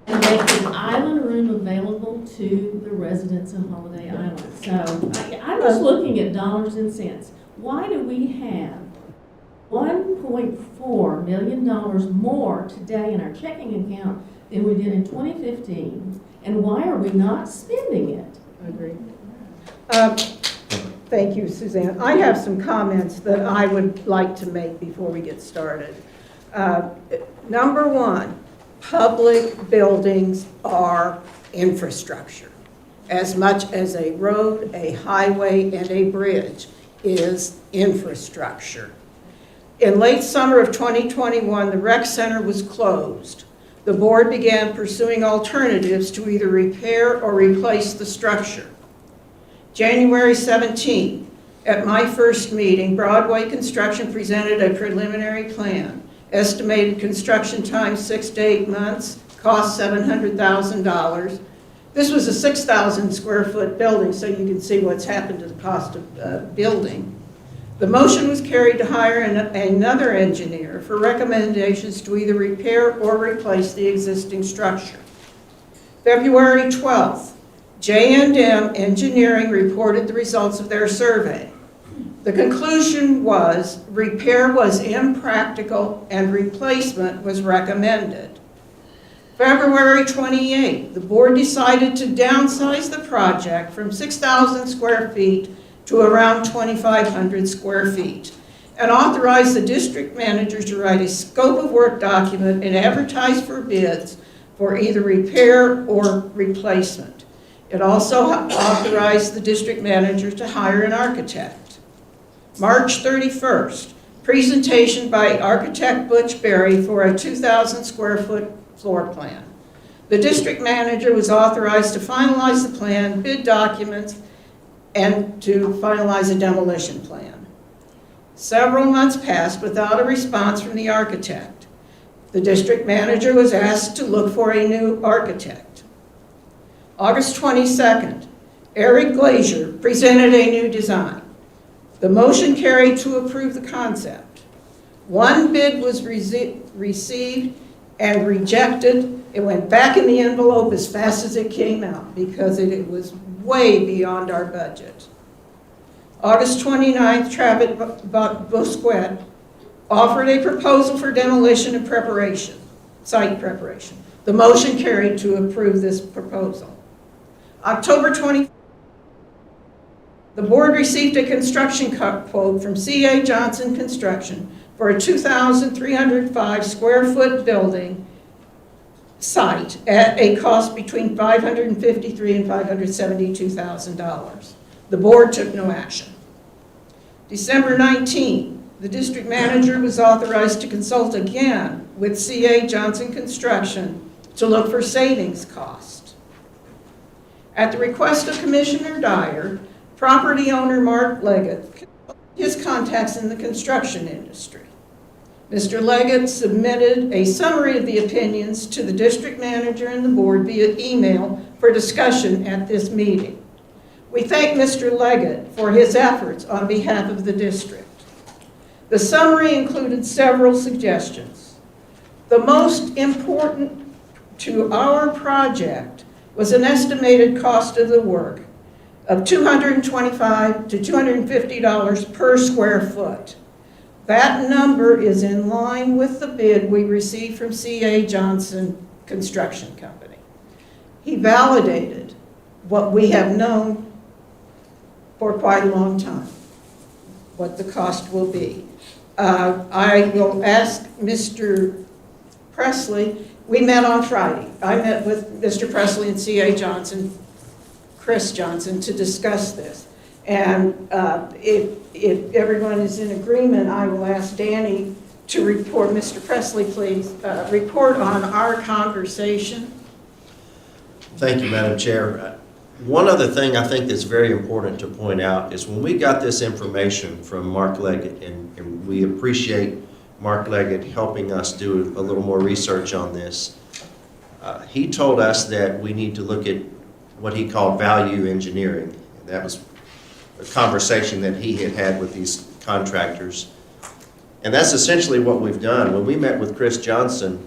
Speaker 5: and make the island room available to the residents of Holiday Island. So I was looking at dollars and cents. Why do we have $1.4 million more today in our checking account than we did in 2015? And why are we not spending it?
Speaker 1: I agree. Thank you, Suzanne. I have some comments that I would like to make before we get started. Number one, public buildings are infrastructure. As much as a road, a highway, and a bridge is infrastructure. In late summer of 2021, the rec center was closed. The board began pursuing alternatives to either repair or replace the structure. January 17th, at my first meeting, Broadway Construction presented a preliminary plan. Estimated construction time 6 to 8 months, cost $700,000. This was a 6,000 square foot building, so you can see what's happened to the cost of building. The motion was carried to hire another engineer for recommendations to either repair or replace the existing structure. February 12th, J&M Engineering reported the results of their survey. The conclusion was repair was impractical and replacement was recommended. February 28th, the board decided to downsize the project from 6,000 square feet to around 2,500 square feet and authorize the district manager to write a scope of work document and advertise for bids for either repair or replacement. It also authorized the district manager to hire an architect. March 31st, presentation by architect Butch Berry for a 2,000 square foot floor plan. The district manager was authorized to finalize the plan, bid documents, and to finalize a demolition plan. Several months passed without a response from the architect. The district manager was asked to look for a new architect. August 22nd, Eric Glazier presented a new design. The motion carried to approve the concept. One bid was received and rejected. It went back in the envelope as fast as it came out because it was way beyond our budget. August 29th, Travis Bosquet offered a proposal for demolition and preparation, site preparation. The motion carried to approve this proposal. October 20th, the board received a construction quote from C.A. Johnson Construction for a 2,305 square foot building site at a cost between $553,000 and $572,000. The board took no action. December 19, the district manager was authorized to consult again with C.A. Johnson Construction to look for savings cost. At the request of Commissioner Dyer, property owner Mark Leggett his contacts in the construction industry. Mr. Leggett submitted a summary of the opinions to the district manager and the board via email for discussion at this meeting. We thank Mr. Leggett for his efforts on behalf of the district. The summary included several suggestions. The most important to our project was an estimated cost of the work of $225 to $250 per square foot. That number is in line with the bid we received from C.A. Johnson Construction Company. He validated what we have known for quite a long time, what the cost will be. I will ask Mr. Presley, we met on Friday. I met with Mr. Presley and C.A. Johnson, Chris Johnson, to discuss this. And if everyone is in agreement, I will ask Danny to report, Mr. Presley, please, report on our conversation.
Speaker 13: Thank you, Madam Chair. One other thing I think that's very important to point out is when we got this information from Mark Leggett, and we appreciate Mark Leggett helping us do a little more research on this, he told us that we need to look at what he called value engineering. That was a conversation that he had had with these contractors. And that's essentially what we've done. When we met with Chris Johnson,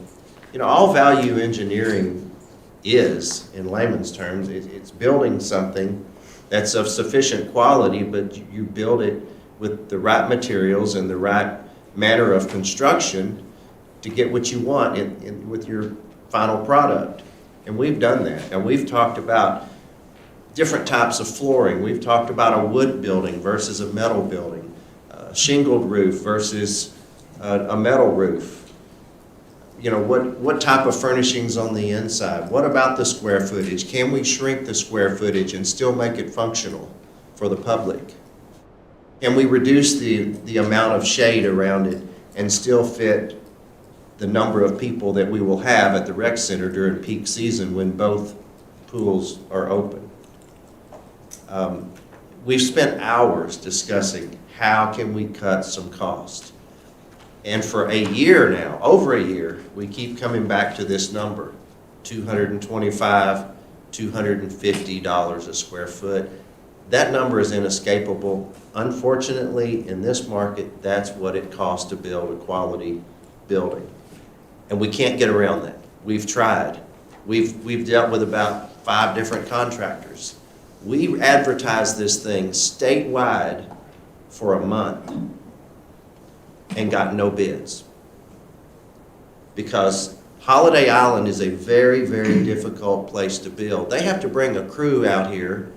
Speaker 13: all value engineering is, in layman's terms, it's building something that's of sufficient quality, but you build it with the right materials and the right manner of construction to get what you want with your final product. And we've done that. And we've talked about different types of flooring. We've talked about a wood building versus a metal building, a shingled roof versus a metal roof. What type of furnishings on the inside? What about the square footage? Can we shrink the square footage and still make it functional for the public? Can we reduce the amount of shade around it and still fit the number of people that we will have at the rec center during peak season when both pools are open? We've spent hours discussing how can we cut some cost. And for a year now, over a year, we keep coming back to this number, $225, $250 a square foot. That number is inescapable. Unfortunately, in this market, that's what it costs to build a quality building. And we can't get around that. We've tried. We've dealt with about 5 different contractors. We advertised this thing statewide for a month and got no bids. Because Holiday Island is a very, very difficult place to build. They have to bring a crew out here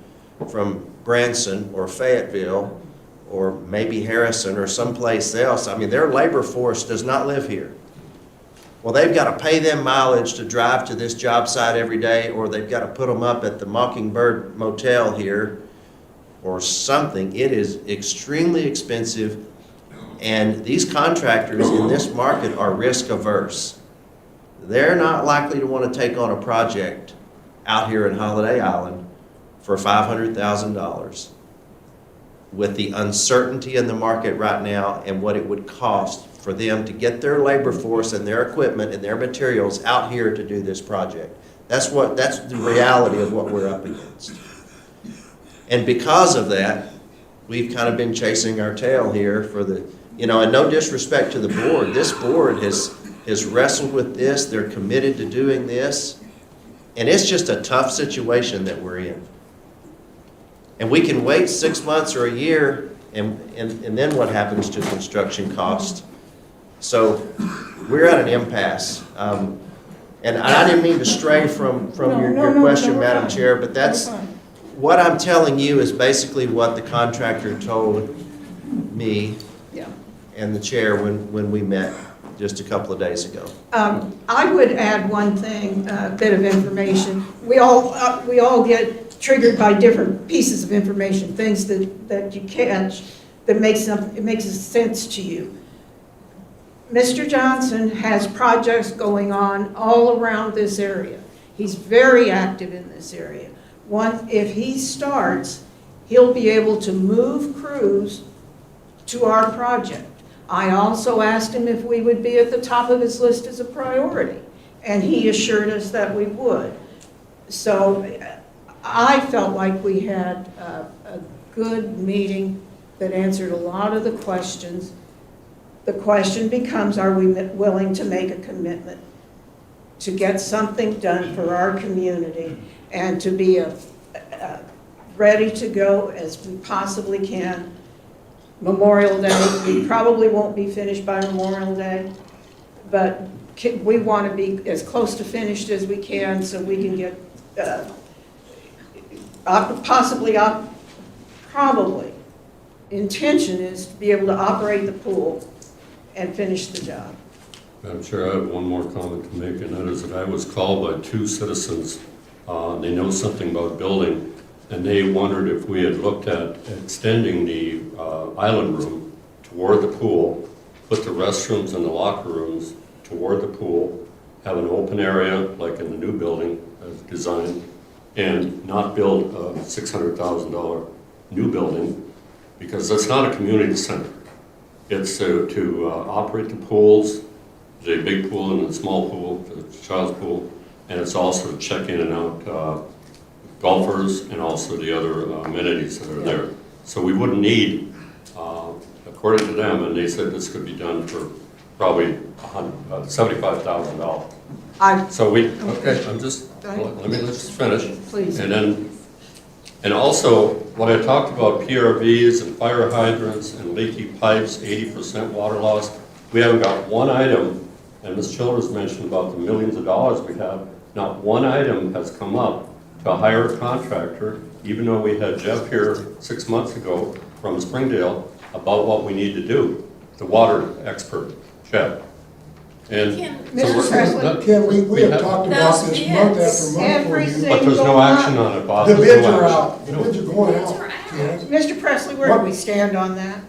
Speaker 13: from Branson or Fayetteville or maybe Harrison or someplace else. I mean, their labor force does not live here. Well, they've got to pay them mileage to drive to this job site every day, or they've got to put them up at the Mockingbird Motel here or something. It is extremely expensive, and these contractors in this market are risk averse. they're not likely to want to take on a project out here in Holiday Island for $500,000 with the uncertainty in the market right now and what it would cost for them to get their labor force and their equipment and their materials out here to do this project. That's the reality of what we're up against. And because of that, we've kind of been chasing our tail here for the, and no disrespect to the board, this board has wrestled with this, they're committed to doing this, and it's just a tough situation that we're in. And we can wait 6 months or a year, and then what happens to construction cost? So we're at an impasse. And I didn't mean to stray from your question, Madam Chair, but that's, what I'm telling you is basically what the contractor told me and the chair when we met just a couple of days ago.
Speaker 1: I would add one thing, bit of information. We all get triggered by different pieces of information, things that you catch that it makes sense to you. Mr. Johnson has projects going on all around this area. He's very active in this area. If he starts, he'll be able to move crews to our project. I also asked him if we would be at the top of his list as a priority, and he assured us that we would. So I felt like we had a good meeting that answered a lot of the questions. The question becomes, are we willing to make a commitment to get something done for our community and to be ready to go as we possibly can. Memorial Day, we probably won't be finished by Memorial Day, but we want to be as close to finished as we can so we can get probably, intention is to be able to operate the pool and finish the job.
Speaker 12: Madam Chair, I have one more comment to make, and that is that I was called by two citizens. They know something about building, and they wondered if we had looked at extending the island room toward the pool, put the restrooms and the locker rooms toward the pool, have an open area like in the new building as designed, and not build a $600,000 new building, because that's not a community center. It's to operate the pools, the big pool and the small pool, the child's pool, and it's also to check in and out golfers and also the other amenities that are there. So we wouldn't need, according to them, and they said this could be done for probably $75,000. So let's just finish.
Speaker 1: Please.
Speaker 12: And also, when I talked about PRVs and fire hydrants and leaky pipes, 80% water loss, we haven't got one item, and Ms. Childers mentioned about the millions of dollars we have, not one item has come up to hire a contractor, even though we had Jeff here 6 months ago from Springdale about what we need to do, the water expert, Jeff. And
Speaker 1: Mr. Presley,
Speaker 4: Ken, we have talked about this month after month for you.
Speaker 12: but there's no action on it, Bob.
Speaker 4: The
Speaker 12: There's
Speaker 4: bids
Speaker 12: no
Speaker 4: are
Speaker 12: action.
Speaker 4: out, the bids are going out. Ken.
Speaker 1: Mr. Presley, where do we stand on that?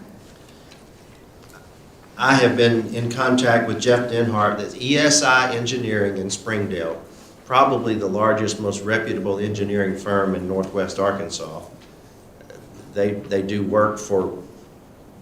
Speaker 13: I have been in contact with Jeff Denhart, that's ESI Engineering in Springdale, probably the largest, most reputable engineering firm in Northwest Arkansas. They do work for,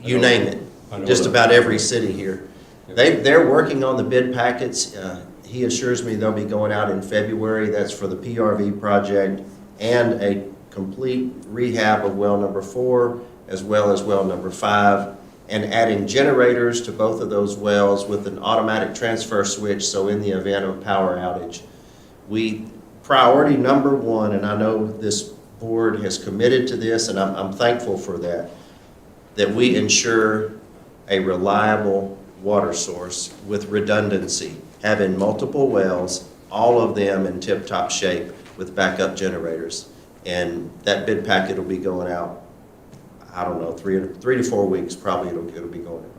Speaker 13: you name it, just about every city here. They're working on the bid packets. He assures me they'll be going out in February. That's for the PRV project and a complete rehab of well number 4 as well as well number 5, and adding generators to both of those wells with an automatic transfer switch, so in the event of a power outage. Priority number 1, and I know this board has committed to this, and I'm thankful for that we ensure a reliable water source with redundancy, having multiple wells, all of them in tip-top shape with backup generators. And that bid packet will be going out, I don't know, 3 to 4 weeks, probably it'll be going out.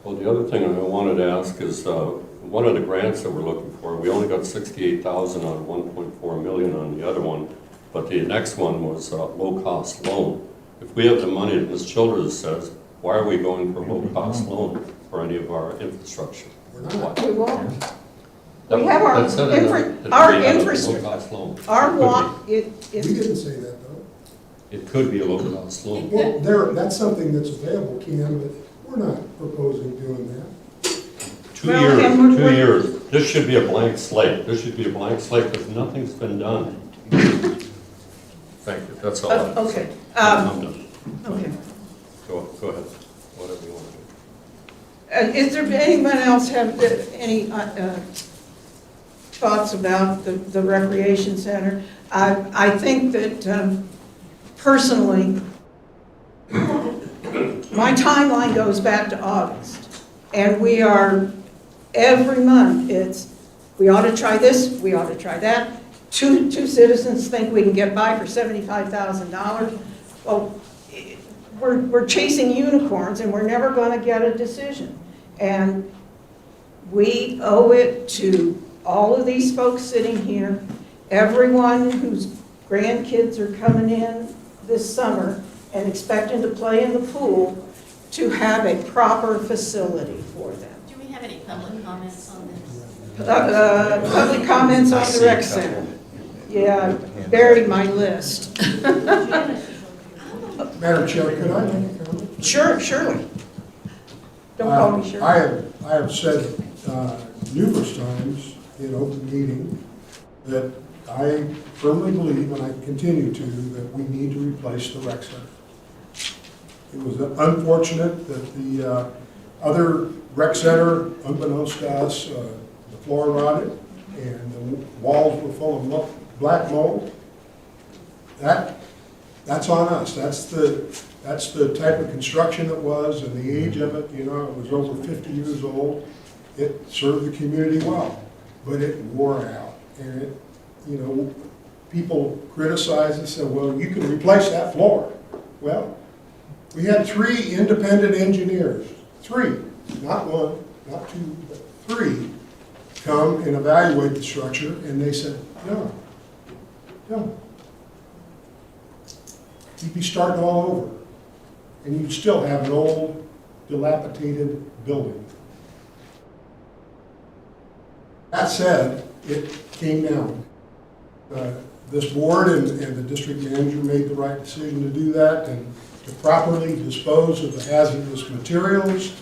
Speaker 12: Well, the other thing I wanted to ask is, one of the grants that we're looking for, we only got $68,000 out of $1.4 million on the other one, but the next one was a low-cost loan. If we have the money that Ms. Childers says, why are we going for low-cost loan for any of our infrastructure?
Speaker 1: We won't. We have our
Speaker 12: That said,
Speaker 1: our
Speaker 12: it may have a
Speaker 1: infrastructure,
Speaker 12: low-cost loan.
Speaker 1: our
Speaker 12: Could
Speaker 1: wa,
Speaker 12: be.
Speaker 1: it,
Speaker 4: We
Speaker 1: it's,
Speaker 4: didn't say that, though.
Speaker 12: It could be a low-cost loan.
Speaker 4: Well, that's something that's available, Ken, but we're not proposing doing that.
Speaker 12: 2
Speaker 1: Well,
Speaker 12: years,
Speaker 1: and
Speaker 12: 2 years. This should be a blank slate. This should be a blank slate because nothing's been done. Thank you, that's all. I have to say.
Speaker 1: okay,
Speaker 12: I'm done.
Speaker 1: okay.
Speaker 12: Go ahead, whatever you want to do.
Speaker 1: Is there, anyone else have any thoughts about the recreation center? I think that personally, my timeline goes back to August. And we are, every month, we ought to try this, we ought to try that. Two citizens think we can get by for $75,000. Well, we're chasing unicorns and we're never going to get a decision. And we owe it to all of these folks sitting here, everyone whose grandkids are coming in this summer and expecting to play in the pool, to have a proper facility for them.
Speaker 5: Do we have any public comments on this?
Speaker 1: Public comments on the rec center. Yeah, buried my list.
Speaker 4: Madam Chair, could I make a comment?
Speaker 1: Sure, surely. Don't call me Shirley.
Speaker 4: I have said numerous times in open meeting that I firmly believe, and I continue to, that we need to replace the rec center. It was unfortunate that the other rec center, unbeknownst to us, the floor rotted and the walls were full of black mold. That's on us. That's the type of construction it was and the age of it. You know, it was over 50 years old. It served the community well, but it wore out. And it, you know, people criticized and said, well, you can replace that floor. Well, we had 3 independent engineers, 3, not 1, not 2, but 3, come and evaluate the structure, and they said, no. You'd be starting all over, and you'd still have an old, dilapidated building. That said, it came down. This board and the district manager made the right decision to do that and to properly dispose of the hazardous materials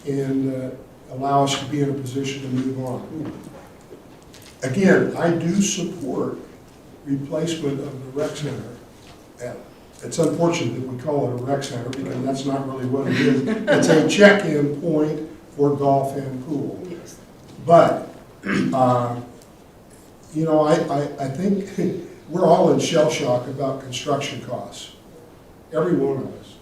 Speaker 4: and allow us to be in a position to move on. Again, I do support replacement of the rec center. It's unfortunate that we call it a rec center because that's not really what it is. It's a check-in point for golf and pool. But, you know, I think we're all in shell shock about construction costs. Every one of us.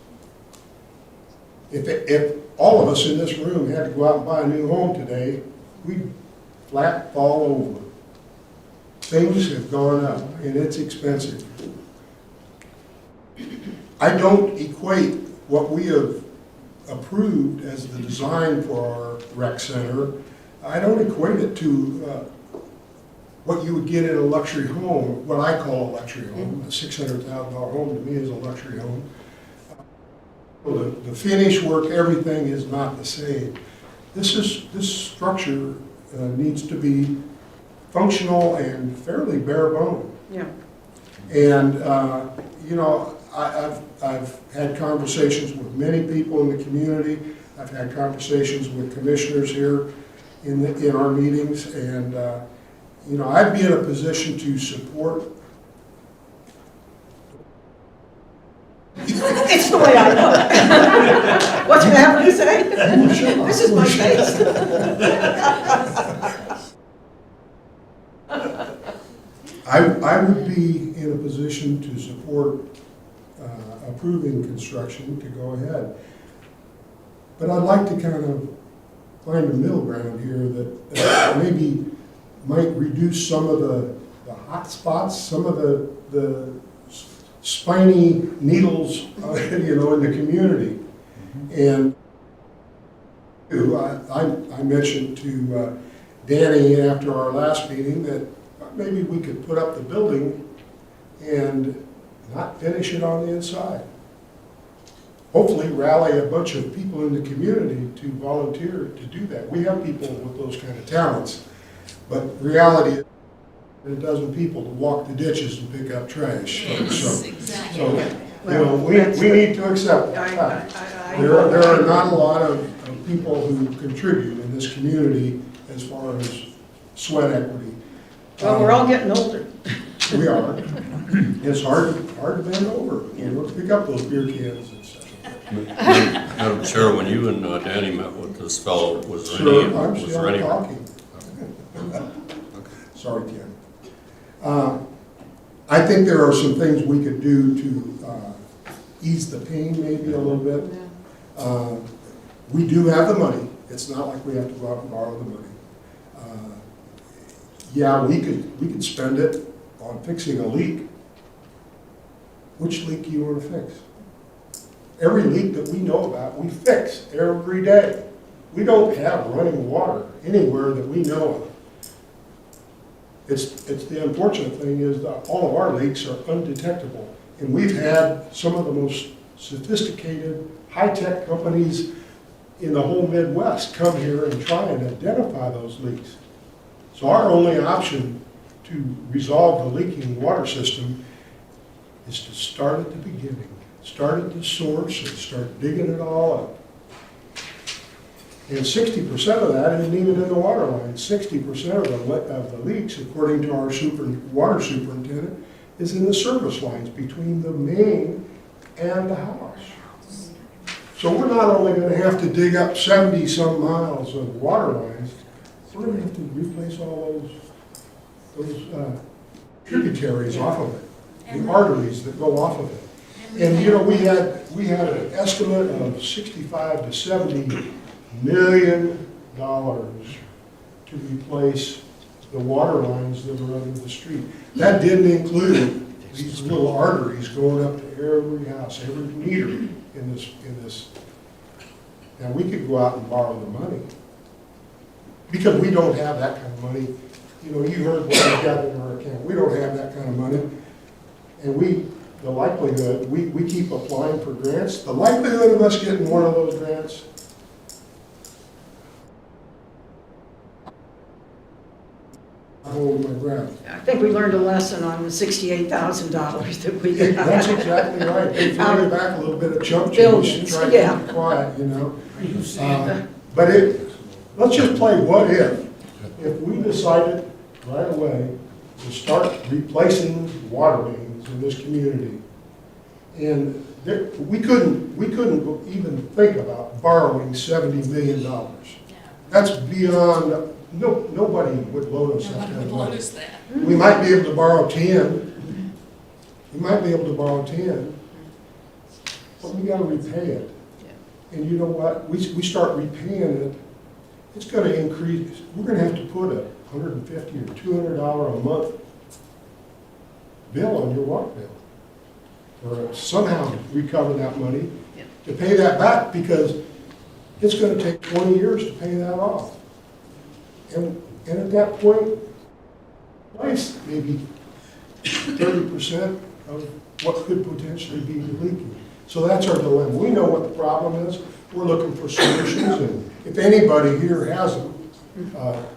Speaker 4: If all of us in this room had to go out and buy a new home today, we'd flat fall over. Things have gone up and it's expensive. I don't equate what we have approved as the design for our rec center, I don't equate it to what you would get in a luxury home, what I call a luxury home. A $600,000 home to me is a luxury home. The finish work, everything is not the same. This structure needs to be functional and fairly bare bone.
Speaker 1: Yeah.
Speaker 4: And, you know, I've had conversations with many people in the community. I've had conversations with commissioners here in our meetings, and, you know, I'd be in a position to support.
Speaker 1: It's the way I know it. What's you have to say? This is my face.
Speaker 4: I would be in a position to support approving construction to go ahead. But I'd like to kind of find a middle ground here that maybe might reduce some of the hot spots, some of the spiny needles, you know, in the community. And I mentioned to Danny after our last meeting that maybe we could put up the building and not finish it on the inside. Hopefully rally a bunch of people in the community to volunteer to do that. We have people with those kind of talents. But reality is, a dozen people to walk the ditches and pick up trash. So,
Speaker 5: Exactly.
Speaker 4: so, you know, we need to accept that fact. There are not a lot of people who contribute in this community as far as sweat equity.
Speaker 1: Well, we're all getting older.
Speaker 4: We are. It's hard to bend over, you know, to pick up those beer cans and stuff.
Speaker 12: Madam Chair, when you and Danny met with this fellow, was there
Speaker 4: Sure,
Speaker 12: any,
Speaker 4: I'm
Speaker 12: was
Speaker 4: still
Speaker 12: there any?
Speaker 4: talking. Sorry, Ken. I think there are some things we could do to ease the pain maybe a little bit. We do have the money. It's not like we have to go out and borrow the money. Yeah, we could spend it on fixing a leak. Which leak do you want to fix? Every leak that we know about, we fix every day. We don't have running water anywhere that we know of. It's the unfortunate thing is that all of our leaks are undetectable. And we've had some of the most sophisticated, high-tech companies in the whole Midwest come here and try and identify those leaks. So our only option to resolve the leaking water system is to start at the beginning. Start at the source and start digging it all up. And 60% of that isn't even in the water line. 60% of the leaks, according to our water superintendent, is in the service lines between the main and the house. So we're not only going to have to dig up 70-some miles of water lines, we're going to have to replace all those tributaries off of it, the arteries that go off of it. And you know, we had an estimate of 65 to 70 million dollars to replace the water lines that are under the street. That didn't include these little arteries going up to every house, every meter in this. Now, we could go out and borrow the money, because we don't have that kind of money. You know, you heard what we've got in our account. We don't have that kind of money. And the likelihood, we keep applying for grants. The likelihood of us getting one of those grants, I'm holding my breath.
Speaker 1: I think we learned a lesson on the $68,000 that we got.
Speaker 4: That's exactly right. They threw it back a little bit of chump change and tried to keep it quiet, you know. But let's just play what if. If we decided right away to start replacing water mains in this community, and we couldn't even think about borrowing $70 million. That's beyond, nobody would loan us that kind of money. We might be able to borrow 10. We might be able to borrow 10, but we gotta repay it. And you know what? We start repaying it, it's gonna increase. We're gonna have to put a $150 or $200 a month bill on your water bill, or somehow recover that money to pay that back, because it's going to take 20 years to pay that off. And at that point, twice, maybe 30% of what could potentially be leaking. So that's our dilemma. We know what the problem is. We're looking for solutions, and if anybody here has them,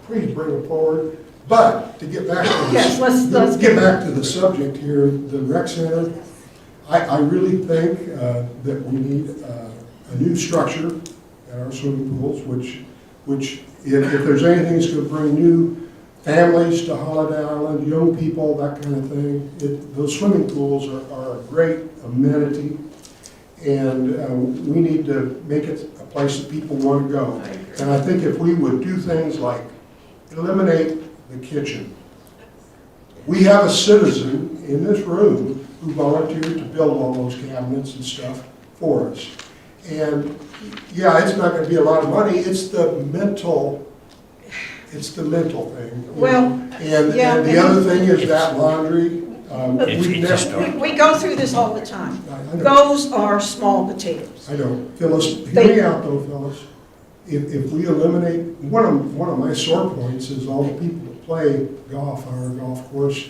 Speaker 4: please bring them forward. But to get back to let's get back to the subject here, the rec center. I really think that we need a new structure at our swimming pools, which if there's anything that's going to bring new families to Holiday Island, young people, that kind of thing, those swimming pools are a great amenity, and we need to make it a place that people want to go. And I think if we would do things like eliminate the kitchen. We have a citizen in this room who volunteered to build all those cabinets and stuff for us. And yeah, it's not going to be a lot of money. It's the mental thing.
Speaker 1: Well,
Speaker 4: and the other thing is that laundry.
Speaker 1: We go through this all the time.
Speaker 4: I know.
Speaker 1: Those are small potatoes.
Speaker 4: I know. Phyllis, hear me out though, Phyllis. If we eliminate, one of my sore points is all the people that play golf on our golf course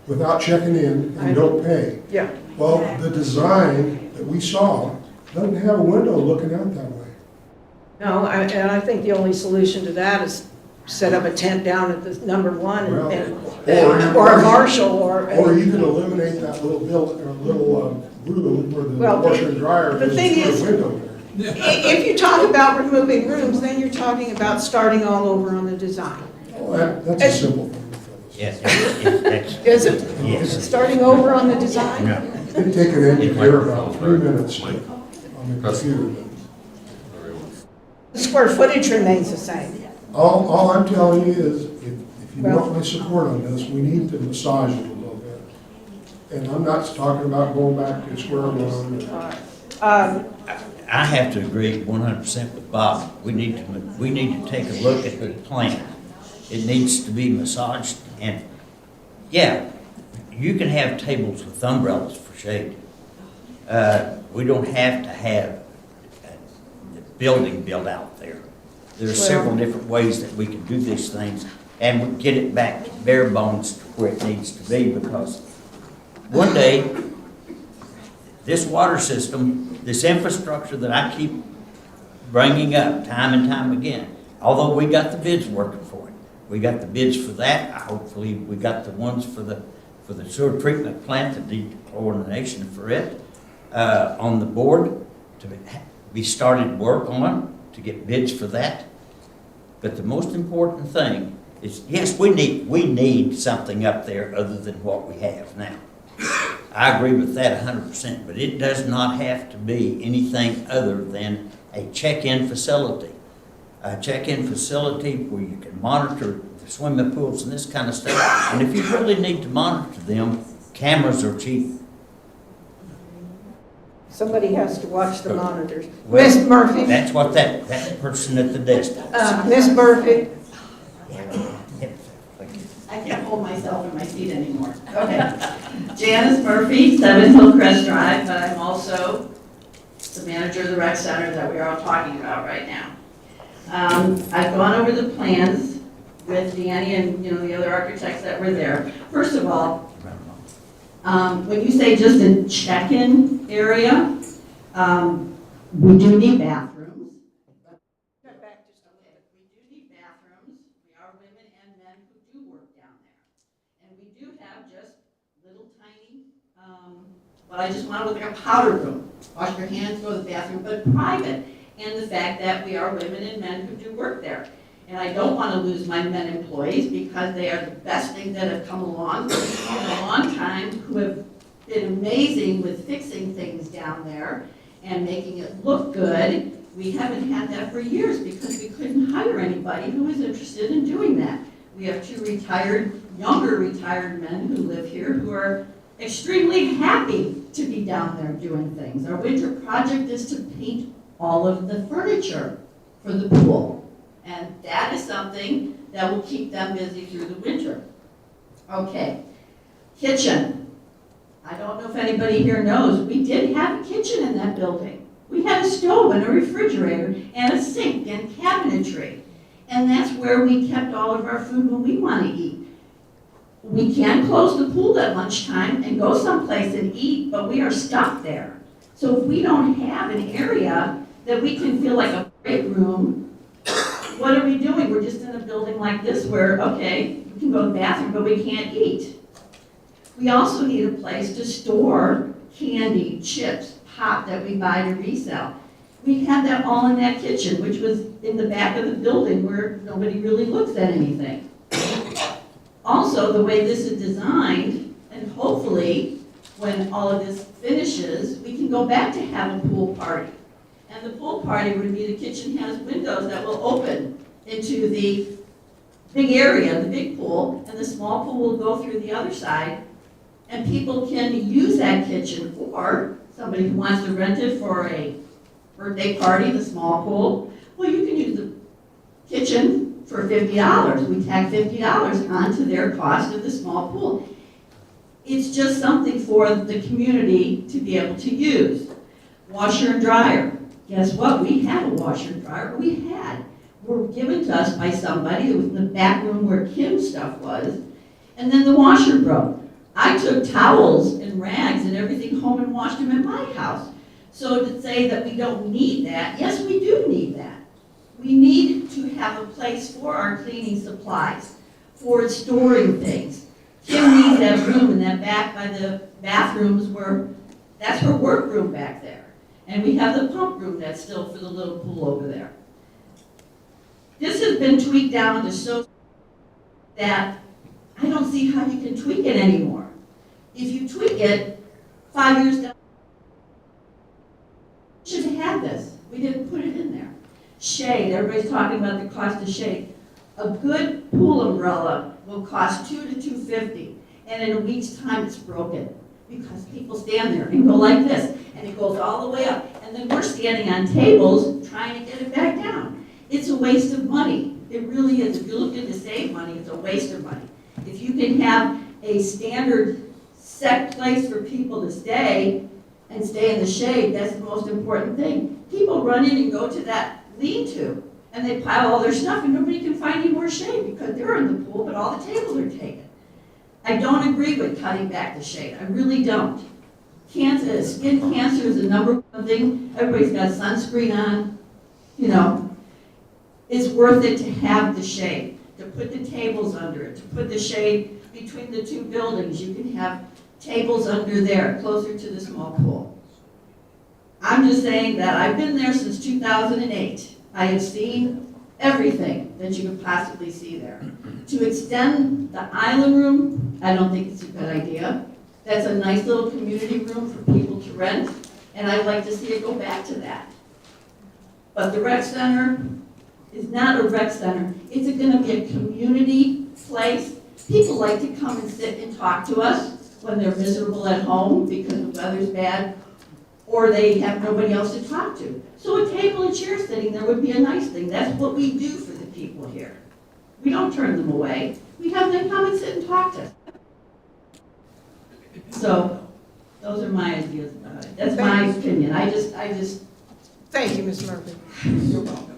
Speaker 4: without checking in and don't pay.
Speaker 1: Yeah.
Speaker 4: Well, the design that we saw doesn't have a window looking out that way.
Speaker 1: No, and I think the only solution to that is set up a tent down at the number one
Speaker 4: Well,
Speaker 1: and, or a marshal or.
Speaker 4: Or you could eliminate that little room where the
Speaker 1: Well,
Speaker 4: washer and dryer
Speaker 1: the
Speaker 4: is
Speaker 1: thing
Speaker 4: through
Speaker 1: is-
Speaker 4: the window there.
Speaker 1: If you talk about removing rooms, then you're talking about starting all over on the design.
Speaker 4: Well, that's a simple thing to fill.
Speaker 3: Yes, that's,
Speaker 1: Is it?
Speaker 3: yes.
Speaker 1: Starting over on the design?
Speaker 3: No.
Speaker 4: It'd take an engineer about 3 minutes on the computer.
Speaker 1: The square footage remains the same.
Speaker 4: All I'm telling you is, if you
Speaker 1: Well-
Speaker 4: want my support on this, we need to massage it a little bit. And I'm not talking about going back to square one.
Speaker 3: I have to agree 100% with Bob. We need to take a look at the plan. It needs to be massaged, and, yeah, you can have tables with umbrellas for shade. We don't have to have the building built out there. There's several different ways that we can do these things, and we get it back to bare bones to where it needs to be, because one day, this water system, this infrastructure that I keep bringing up time and time again, although we got the bids working for it. We got the bids for that. Hopefully, we got the ones for the sewer treatment plant, the dechlorination for it, on the board to be started work on, to get bids for that. But the most important thing is, yes, we need something up there other than what we have now. I agree with that 100%, but it does not have to be anything other than a check-in facility. A check-in facility where you can monitor the swimming pools and this kind of stuff. And if you really need to monitor them, cameras are cheap.
Speaker 1: Somebody has to watch the monitors.
Speaker 3: Well,
Speaker 1: Miss Murphy?
Speaker 3: That's what that person at the desk does.
Speaker 1: Miss Murphy?
Speaker 6: I can't hold myself in my seat anymore. Okay. Janice Murphy, 7 Hillcrest Drive, but I'm also the manager of the rec center that we are all talking about right now. I've gone over the plans with Danny and, the other architects that were there. First of all, when you say just a check-in area, we do need bathrooms. We do need bathrooms. We are women and men who do work down there. And we do have just little tiny, what I just want to look like a powder room. Wash your hands, go to the bathroom, but private. And the fact that we are women and men who do work there. And I don't want to lose my men employees because they are the best thing that have come along in a long time, who have been amazing with fixing things down there and making it look good. We haven't had that for years because we couldn't hire anybody who was interested in doing that. We have 2 younger retired men who live here who are extremely happy to be down there doing things. Our winter project is to paint all of the furniture for the pool. And that is something that will keep them busy through the winter. Okay, kitchen. I don't know if anybody here knows, we did have a kitchen in that building. We had a stove and a refrigerator and a sink and cabinetry. And that's where we kept all of our food when we want to eat. We can close the pool at lunchtime and go someplace and eat, but we are stuck there. So if we don't have an area that we can feel like a break room, what are we doing? We're just in a building like this where, okay, we can go to the bathroom, but we can't eat. We also need a place to store candy, chips, pop that we buy to resell. We had that all in that kitchen, which was in the back of the building where nobody really looks at anything. Also, the way this is designed, and hopefully when all of this finishes, we can go back to have a pool party. And the pool party would be the kitchen has windows that will open into the big area, the big pool, and the small pool will go through the other side. And people can use that kitchen, or somebody who wants to rent it for a birthday party, the small pool. Well, you can use the kitchen for $50. We tack $50 onto their cost of the small pool. It's just something for the community to be able to use. Washer and dryer. Guess what? We have a washer and dryer. Were given to us by somebody. It was in the back room where Kim's stuff was. And then the washer broke. I took towels and rags and everything home and washed them in my house. So to say that we don't need that, yes, we do need that. We need to
Speaker 15: have a place for our cleaning supplies, for storing things. Kim needs that room in that back by the bathrooms where, that's her workroom back there. And we have the pump room that's still for the little pool over there. This has been tweaked down to so that I don't see how you can tweak it anymore. If you tweak it, 5 years down, we should have had this. We didn't put it in there. Shade, everybody's talking about the cost of shade. A good pool umbrella will cost $200 to $250, and in a week's time it's broken because people stand there and go like this, and it goes all the way up, and then we're standing on tables trying to get it back down. It's a waste of money. It really is. If you're looking to save money, it's a waste of money. If you can have a standard set place for people to stay and stay in the shade, that's the most important thing. People run in and go to that lean-to, and they pile all their stuff, and nobody can find any more shade because they're in the pool, but all the tables are taken. I don't agree with cutting back the shade. I really don't. Cancer, skin cancer is the number one thing. Everybody's got sunscreen on, you know. It's worth it to have the shade, to put the tables under it, to put the shade between the two buildings. You can have tables under there, closer to the small pool. I'm just saying that I've been there since 2008. I have seen everything that you could possibly see there. To extend the island room, I don't think it's a good idea. That's a nice little community room for people to rent, and I'd like to see it go back to that. But the rec center is not a rec center. It's going to be a community place. People like to come and sit and talk to us when they're miserable at home because the weather's bad, or they have nobody else to talk to. So a table and chair sitting there would be a nice thing. That's what we do for the people here. We don't turn them away. We have them come and sit and talk to us. So those are my ideas about it. That's my opinion. I just.
Speaker 1: Thank you, Ms. Murphy. You're welcome.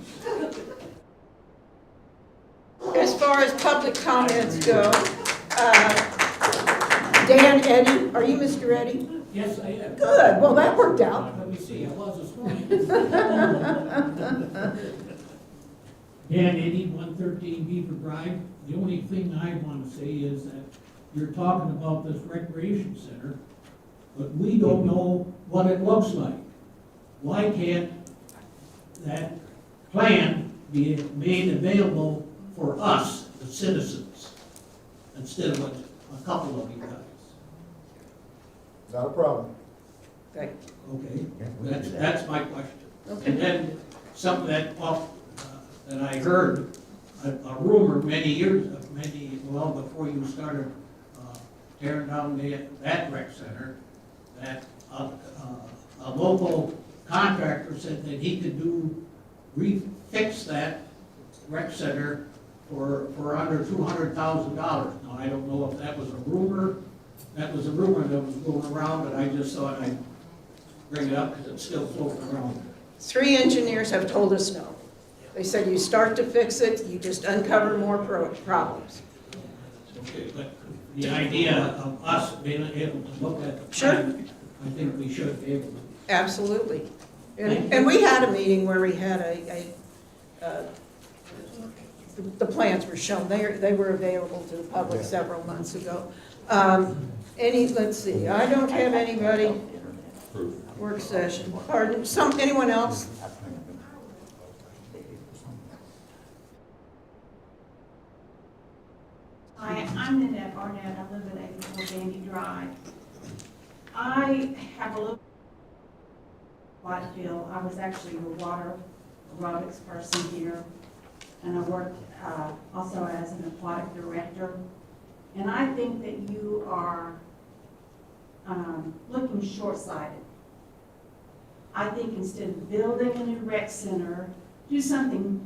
Speaker 1: As far as public comments go, Dan, Eddie, are you Mr. Eddie?
Speaker 16: Yes, I am.
Speaker 1: Good, well, that worked out.
Speaker 16: Let me see, I was this morning. Dan Eddy, 113 Beaver Drive. The only thing I want to say is that you're talking about this recreation center, but we don't know what it looks like. Why can't that plan be made available for us, the citizens, instead of a couple of you guys?
Speaker 4: Not a problem.
Speaker 1: Okay.
Speaker 16: Okay, that's my question.
Speaker 1: Okay.
Speaker 16: And then something that, that I heard, a rumor well before you started tearing down that rec center, that a local contractor said that he could refix that rec center for under $200,000. Now, I don't know if that was a rumor. That was a rumor that was going around, but I just thought I'd bring it up because it's still floating around. 3
Speaker 1: engineers have told us no. They said you start to fix it, you just uncover more problems.
Speaker 16: Okay, but the idea of us being able to look at the
Speaker 1: Sure.
Speaker 16: plan, I think we should be able to.
Speaker 1: Absolutely. And we had a meeting where we had the plans were shown. They were available to the public several months ago. Let's see, I don't have anybody, work session, pardon, anyone else?
Speaker 17: Hi, I'm Nanette Barnett. I live at 84 Bandy Drive. I have a little light field. I was actually a water aerobics person here, and I worked also as an aquatic director. And I think that you are looking short-sighted. I think instead of building a new rec center, do something,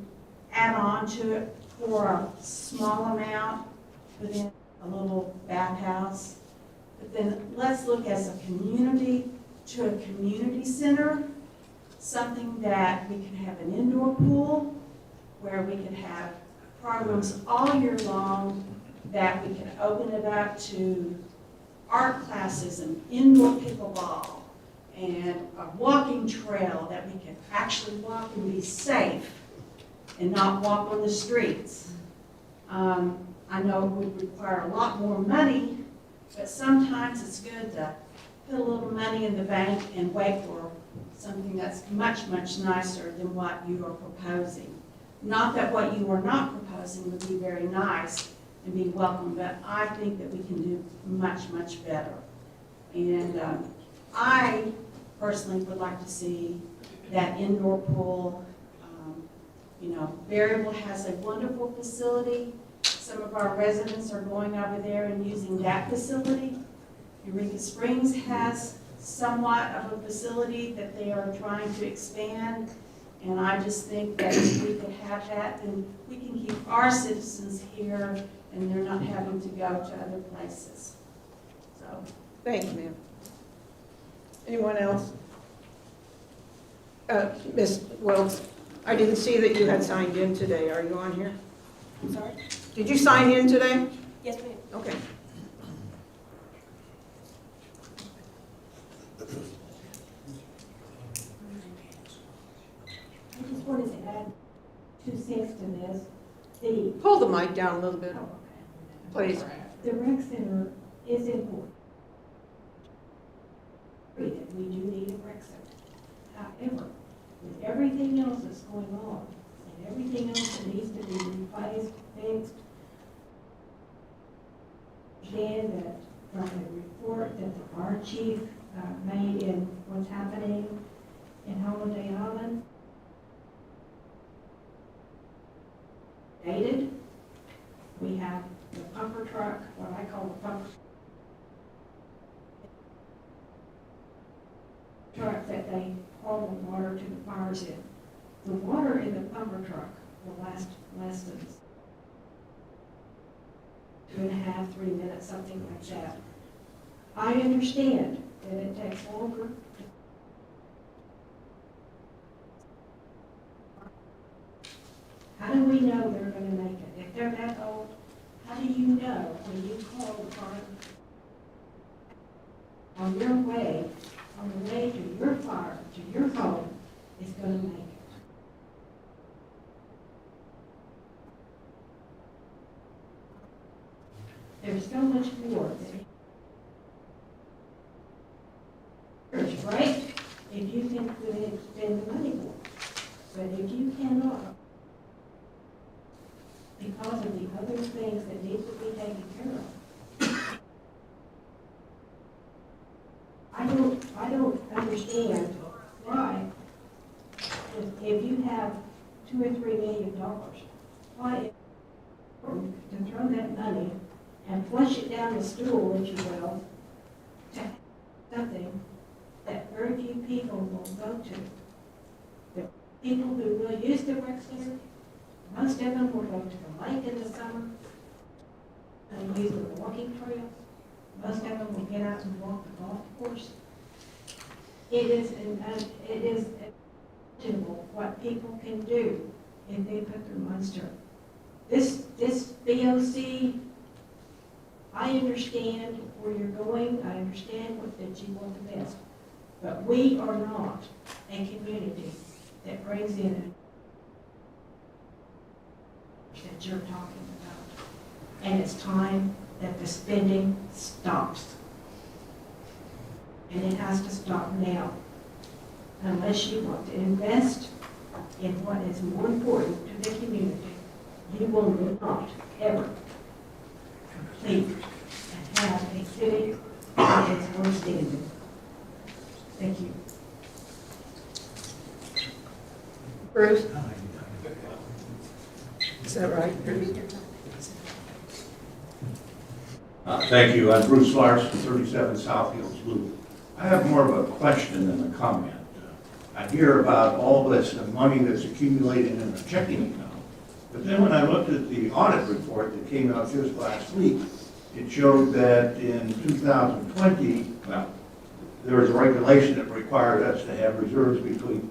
Speaker 17: add on to it for a small amount, put in a little bathhouse. But then let's look as a community to a community center, something that we can have an indoor pool, where we can have programs all year long, that we can open it up to art classes and indoor pickleball and a walking trail that we can actually walk and be safe. and not walk on the streets. I know it would require a lot more money, but sometimes it's good to put a little money in the bank and wait for something that's much, much nicer than what you are proposing. Not that what you are not proposing would be very nice and be welcome, but I think that we can do much, much better. And I personally would like to see that indoor pool. Berryville has a wonderful facility. Some of our residents are going over there and using that facility. Eureka Springs has somewhat of a facility that they are trying to expand. And I just think that if we could have that, then we can keep our citizens here and they're not having to go to other places. So,
Speaker 1: Thank you, ma'am. Anyone else? Ms. Wilkes, I didn't see that you had signed in today. Are you on here?
Speaker 17: I'm sorry?
Speaker 1: Did you sign in today?
Speaker 17: Yes, ma'am.
Speaker 1: Okay.
Speaker 17: I just wanted to add 2 cents to this.
Speaker 1: Pull the mic down a little bit, please.
Speaker 17: The rec center is important. That we do need a rec center. However, with everything else that's going on, and everything else that needs to be replaced, fixed, understand that from the report that the fire chief made in what's happening in Holiday Island, dated, we have the pumper truck, what I call the pumper truck that they haul the water to the fires in. The water in the pumper truck will last less than 2.5, 3 minutes, something like that. I understand that it takes longer. How do we know they're going to make it? If they're that old, how do you know when you call the fire on your way, on the way to your fire, to your home, is going to make it? There's so much more that it's great if you can spend the money for it. But if you cannot, because of the other things that need to be taken care of, I don't understand why, if you have $2 or $3 million, why it's important to throw that money and flush it down the stool, if you will, to something that very few people will go to. The people who will use the rec center, most of them will go to the lake in the summer and use the walking trails. Most of them will get out and walk the golf course. It is unimaginable what people can do if they put their minds to it. This BOC, I understand where you're going. I understand that you want the best. But we are not a community that brings in that you're talking about. And it's time that the spending stops. And it has to stop now. Unless you want to invest in what is more important to the community, you will not ever complete and have a city that is worth standing. Thank you.
Speaker 1: Bruce? Is that right, Bruce?
Speaker 11: Thank you. I'm Bruce Larson, 37 South Hills Loop. I have more of a question than a comment. I hear about all this money that's accumulating in the checking account, but then when I looked at the audit report that came out just last week, it showed that in 2020, well, there was a regulation that required us to have reserves between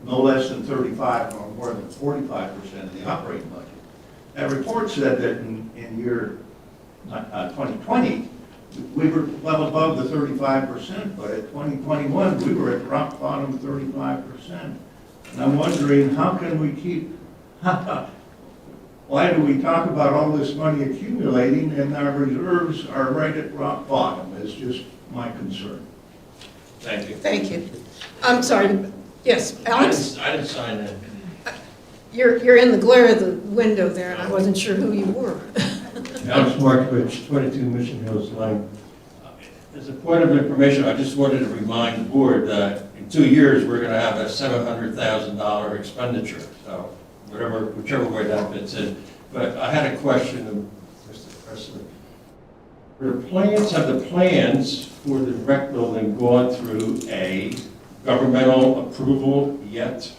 Speaker 11: no less than 35 or more than 45% of the operating budget. That report said that in year 2020, we were well above the 35%, but at 2021, we were at rock bottom 35%. And I'm wondering, how can we keep Why do we talk about all this money accumulating and our reserves are right at rock bottom? It's just my concern. Thank you.
Speaker 1: Thank you. I'm sorry, yes, Alex?
Speaker 18: I didn't sign that.
Speaker 1: You're in the glare of the window there, and I wasn't sure who you were.
Speaker 18: Alex Markovich, 22 Mission Hills Lane. As a point of information, I just wanted to remind the board that in 2 years, we're going to have a $700,000 expenditure, so whichever way that fits in. But I had a question of Mr. President. Have the plans for the rec building gone through a governmental approval yet?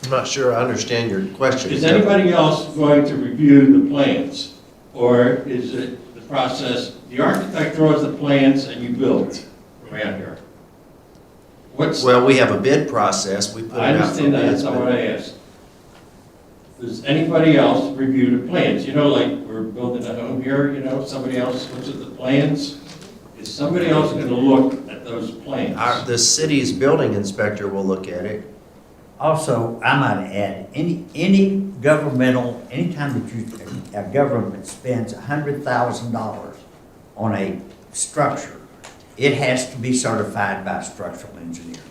Speaker 13: I'm not sure I understand your question.
Speaker 18: Is anybody else going to review the plans? Or is it the process, the architect draws the plans and you build around here?
Speaker 13: Well, we have a bid process. We put
Speaker 18: I
Speaker 13: it out for
Speaker 18: understand that,
Speaker 13: bids.
Speaker 18: that's not what I asked. Does anybody else review the plans? You know, like we're building a home here, you know, somebody else looks at the plans. Is somebody else going to look at those plans?
Speaker 13: The city's building inspector will look at it.
Speaker 3: Also, I might add, any governmental, anytime that a government spends $100,000 on a structure, it has to be certified by a structural engineer.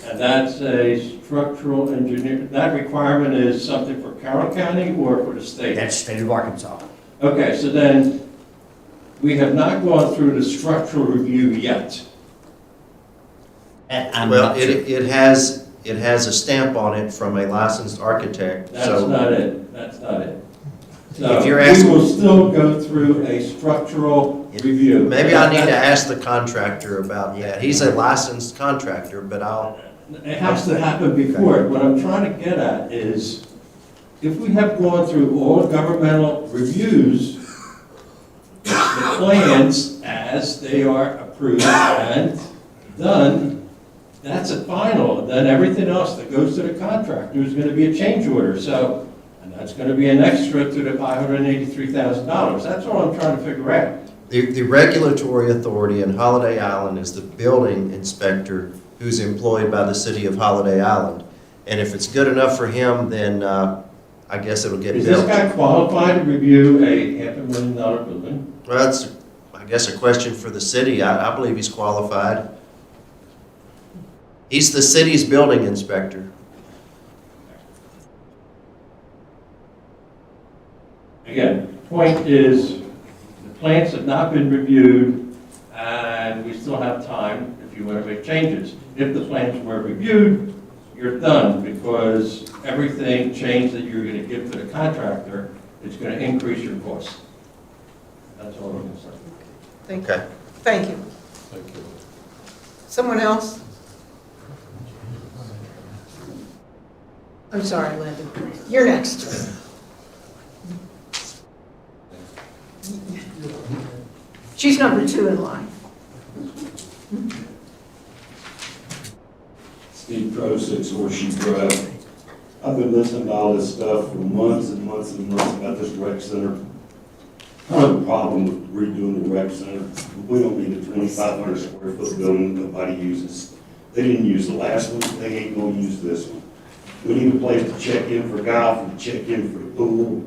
Speaker 18: And that's a structural engineer, that requirement is something for Carroll County or for the state?
Speaker 3: That's the state of Arkansas.
Speaker 18: Okay, so then, we have not gone through the structural review yet.
Speaker 13: Well, it has a stamp on it from a licensed architect,
Speaker 18: That's
Speaker 13: so.
Speaker 18: not it, that's not it.
Speaker 13: If
Speaker 18: So,
Speaker 13: you're
Speaker 18: we
Speaker 13: asking-
Speaker 18: will still go through a structural review.
Speaker 13: Maybe I need to ask the contractor about that. He's a licensed contractor, but I'll.
Speaker 18: It has to happen before. What I'm trying to get at is, if we have gone through all governmental reviews, the plans as they are approved and done, that's a final. Then everything else that goes to the contractor is going to be a change order. So, and that's going to be an extra to the $583,000. That's all I'm trying to figure out.
Speaker 13: The regulatory authority in Holiday Island is the building inspector who's employed by the city of Holiday Island. And if it's good enough for him, then I guess it'll get
Speaker 18: Is
Speaker 13: built.
Speaker 18: this guy qualified to review a $500,000 building?
Speaker 13: Well, that's, I guess, a question for the city. I believe he's qualified. He's the city's building inspector.
Speaker 18: Again, point is, the plans have not been reviewed, and we still have time if you want to make changes. If the plans were reviewed, you're done, because everything change that you're going to give to the contractor is going to increase your cost. That's all I'm going to say.
Speaker 1: Thank you. Thank you.
Speaker 12: Thank you.
Speaker 1: Someone else? I'm sorry, Linda. You're next. She's number 2 in line.
Speaker 8: Steve Crow, 6 Horseshoe Drive. I've been listening to all this stuff for months and months and months about this rec center. I don't have a problem with redoing the rec center. We don't need a 2,500 square foot building nobody uses. They didn't use the last one, they ain't gonna use this one. We need a place to check in for golf and check in for the pool.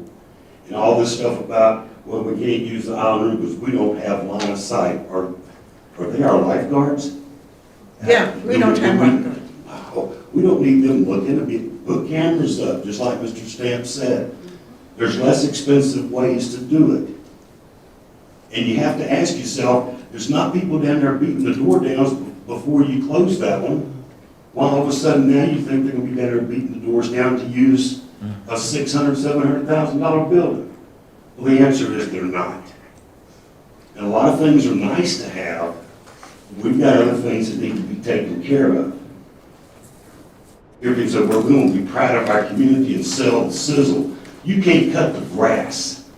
Speaker 8: And all this stuff about, well, we can't use the island room because we don't have line of sight. Are they our lifeguards?
Speaker 1: Yeah, we don't have lifeguards.
Speaker 8: We don't need them looking. Put cameras up, just like Mr. Stamp said. There's less expensive ways to do it. And you have to ask yourself, there's not people down there beating the door down before you close that one. Well, all of a sudden now you think they're gonna be down there beating the doors down to use a $600,000, $700,000 building. Well, the answer is they're not. And a lot of things are nice to have. We've got other things that need to be taken care of. Everybody said, we're going to be proud of our community and sell the sizzle. You can't cut the grass.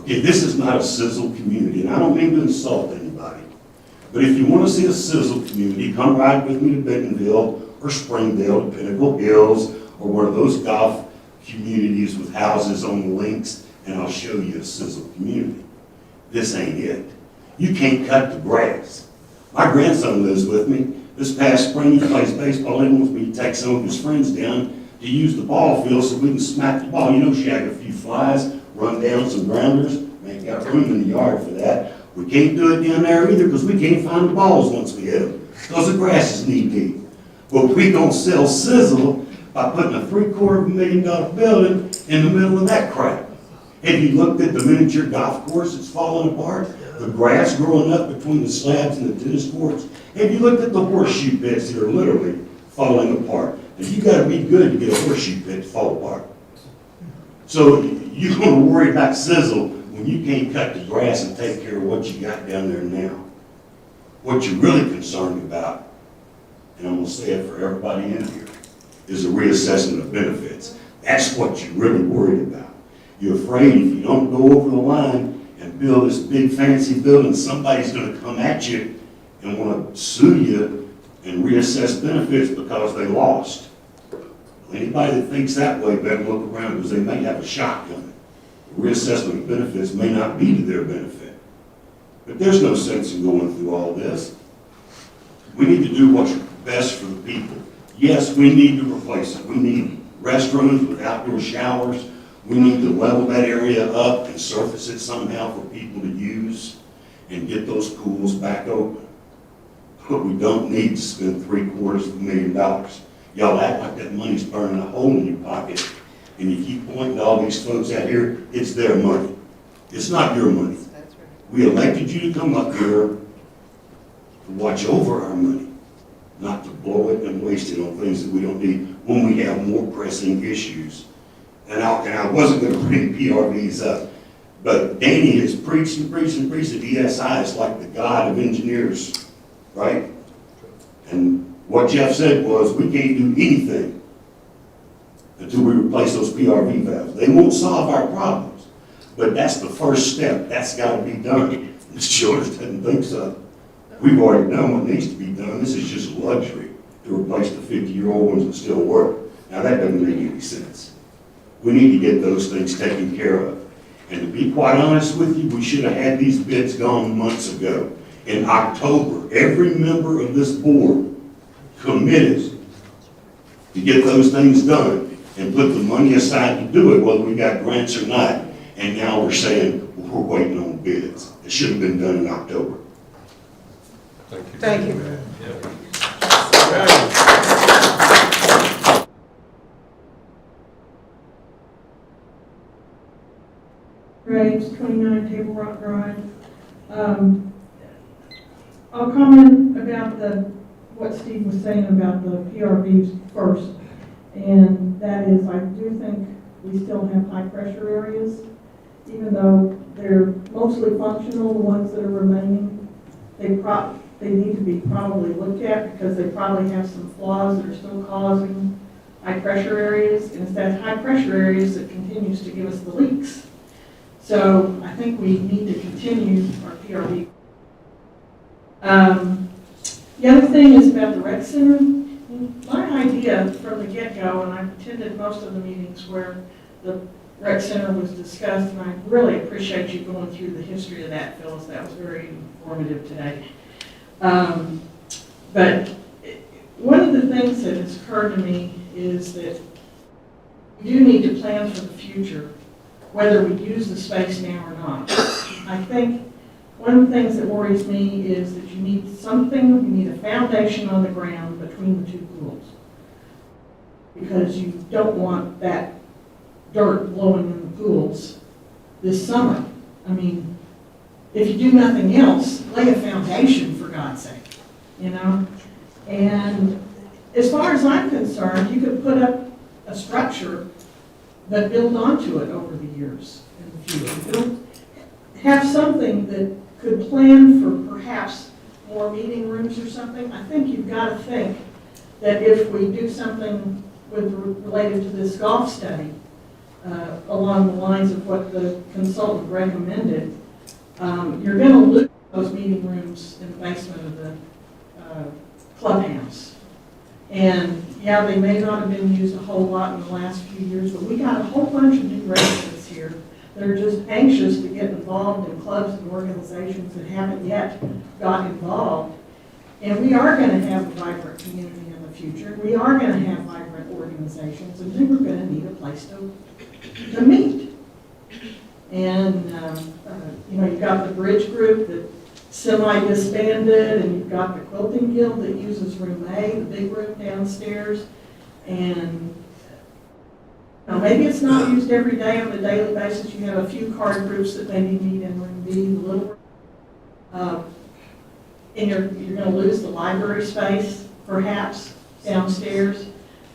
Speaker 8: Okay, this is not a sizzle community, and I don't mean to insult anybody. But if you want to see a sizzle community, come ride with me to Bentonville or Springdale to Pinnacle Hills or one of those golf communities with houses on the links, and I'll show you a sizzle community. This ain't it. You can't cut the grass. My grandson lives with me. this past spring, he plays baseball, and wants me to take some of his friends down to use the ball field so we can smack the ball. You know, shag a few flies, run down some grounders, ain't got room in the yard for that. We can't do it down there either because we can't find the balls once we hit them, because the grass is knee deep. But we gonna sell sizzle by putting a $750,000 building in the middle of that crap. Have you looked at the miniature golf course that's falling apart? The grass growing up between the slabs and the tennis courts? Have you looked at the horseshoe pits that are literally falling apart? And you gotta be good to get a horseshoe pit to fall apart. So you're gonna worry about sizzle when you can't cut the grass and take care of what you got down there now. What you're really concerned about, and I'm gonna say it for everybody in here, is a reassessment of benefits. That's what you're really worried about. You're afraid if you don't go over the line and build this big fancy building, somebody's gonna come at you and wanna sue you and reassess benefits because they lost. Anybody that thinks that way better look around because they may have a shot coming. Reassessment of benefits may not be to their benefit. But there's no sense in going through all this. We need to do what's best for the people. Yes, we need to replace it. We need restrooms with outdoor showers. We need to level that area up and surface it somehow for people to use and get those pools back open. But we don't need to spend $750,000. Y'all act like that money's burning a hole in your pocket, and you keep pointing to all these folks out here, it's their money. It's not your money. We elected you to come up here to watch over our money, not to blow it and waste it on things that we don't need when we have more pressing issues. And I wasn't going to bring PRVs up, but Danny has preached and preached and preached that ESI is like the God of engineers, right? And what Jeff said was, we can't do anything until we replace those PRV valves. They won't solve our problems, but that's the first step. That's got to be done. Ms. Childers doesn't think so. We've already done what needs to be done. This is just luxury to replace the 50-year-old ones that still work. Now, that doesn't make any sense. We need to get those things taken care of. And to be quite honest with you, we should have had these bids gone months ago. In October, every member of this board committed to get those things done and put the money aside to do it, whether we got grants or not. And now we're saying, well, we're waiting on bids. It should have been done in October.
Speaker 12: Thank you.
Speaker 1: Thank you.
Speaker 19: Graves, 29 Table Rock Drive. I'll comment about what Steve was saying about the PRVs first. And that is, I do think we still have high pressure areas, even though they're mostly functional, the ones that are remaining. They need to be probably looked at because they probably have some flaws that are still causing high pressure areas. And it's that high pressure areas that continues to give us the leaks. So I think we need to continue our PRV. The other thing is about the rec center. My idea from the get-go, and I attended most of the meetings where the rec center was discussed, and I really appreciate you going through the history of that, Phyllis. That was very informative today. But one of the things that has occurred to me is that we do need to plan for the future, whether we use the space now or not. I think one of the things that worries me is that you need a foundation on the ground between the two pools. Because you don't want that dirt blowing in the pools this summer. I mean, if you do nothing else, lay a foundation for God's sake, you know? And as far as I'm concerned, you could put up a structure but build onto it over the years in the future. Have something that could plan for perhaps more meeting rooms or something. I think you've got to think that if we do something related to this golf study, along the lines of what the consultant recommended, you're going to lose those meeting rooms in the basement of the clubhouse. And yeah, they may not have been used a whole lot in the last few years, but we got a whole bunch of new residents here that are just anxious to get involved in clubs and organizations that haven't yet got involved. And we are going to have a vibrant community in the future. We are going to have vibrant organizations, and then we're going to need a place to meet. And, you've got the Bridge Group that semi-disbanded, and you've got the Quilting Guild that uses room A, the big room downstairs. And maybe it's not used every day on a daily basis. You have a few card groups that maybe meet in room B, the little room. And you're going to lose the library space, perhaps, downstairs.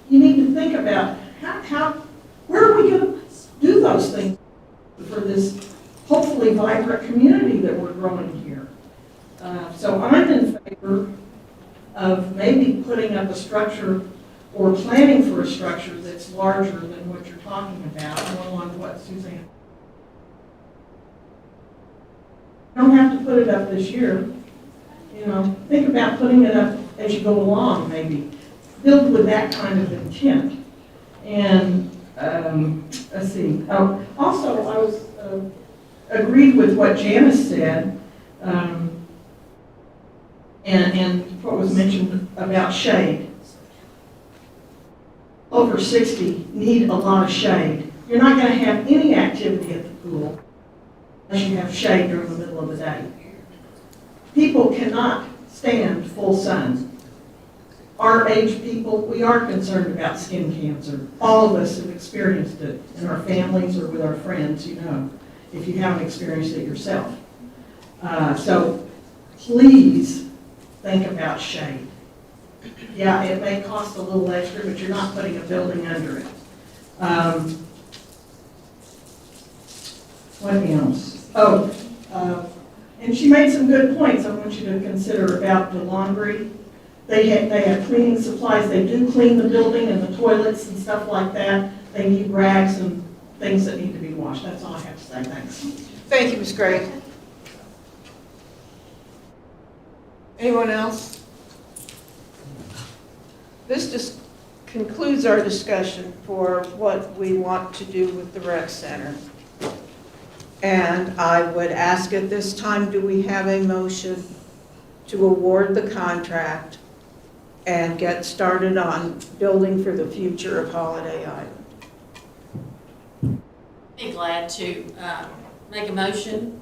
Speaker 19: You need to think about where are we going to do those things for this hopefully vibrant community that we're growing here. So I'm in favor of maybe putting up a structure or planning for a structure that's larger than what you're talking about, more on what Suzanne. You don't have to put it up this year. Think about putting it up as you go along, maybe. Build with that kind of intent. And let's see. Also, I was agreed with what Janice said, and what was mentioned about shade. Over 60 need a lot of shade. You're not going to have any activity at the pool unless you have shade during the middle of the day. People cannot stand full sun. Our age people, we are concerned about skin cancer. All of us have experienced it in our families or with our friends, if you haven't experienced it yourself. So please think about shade. Yeah, it may cost a little extra, but you're not putting a building under it. What else? And she made some good points I want you to consider about the laundry. They have cleaning supplies. They do clean the building and the toilets and stuff like that. They need rags and things that need to be washed. That's all I have to say. Thanks.
Speaker 1: Thank you, Ms. Gray. Anyone else? This just concludes our discussion for what we want to do with the rec center. And I would ask at this time, do we have a motion to award the contract and get started on building for the future of Holiday Island?
Speaker 5: Be glad to make a motion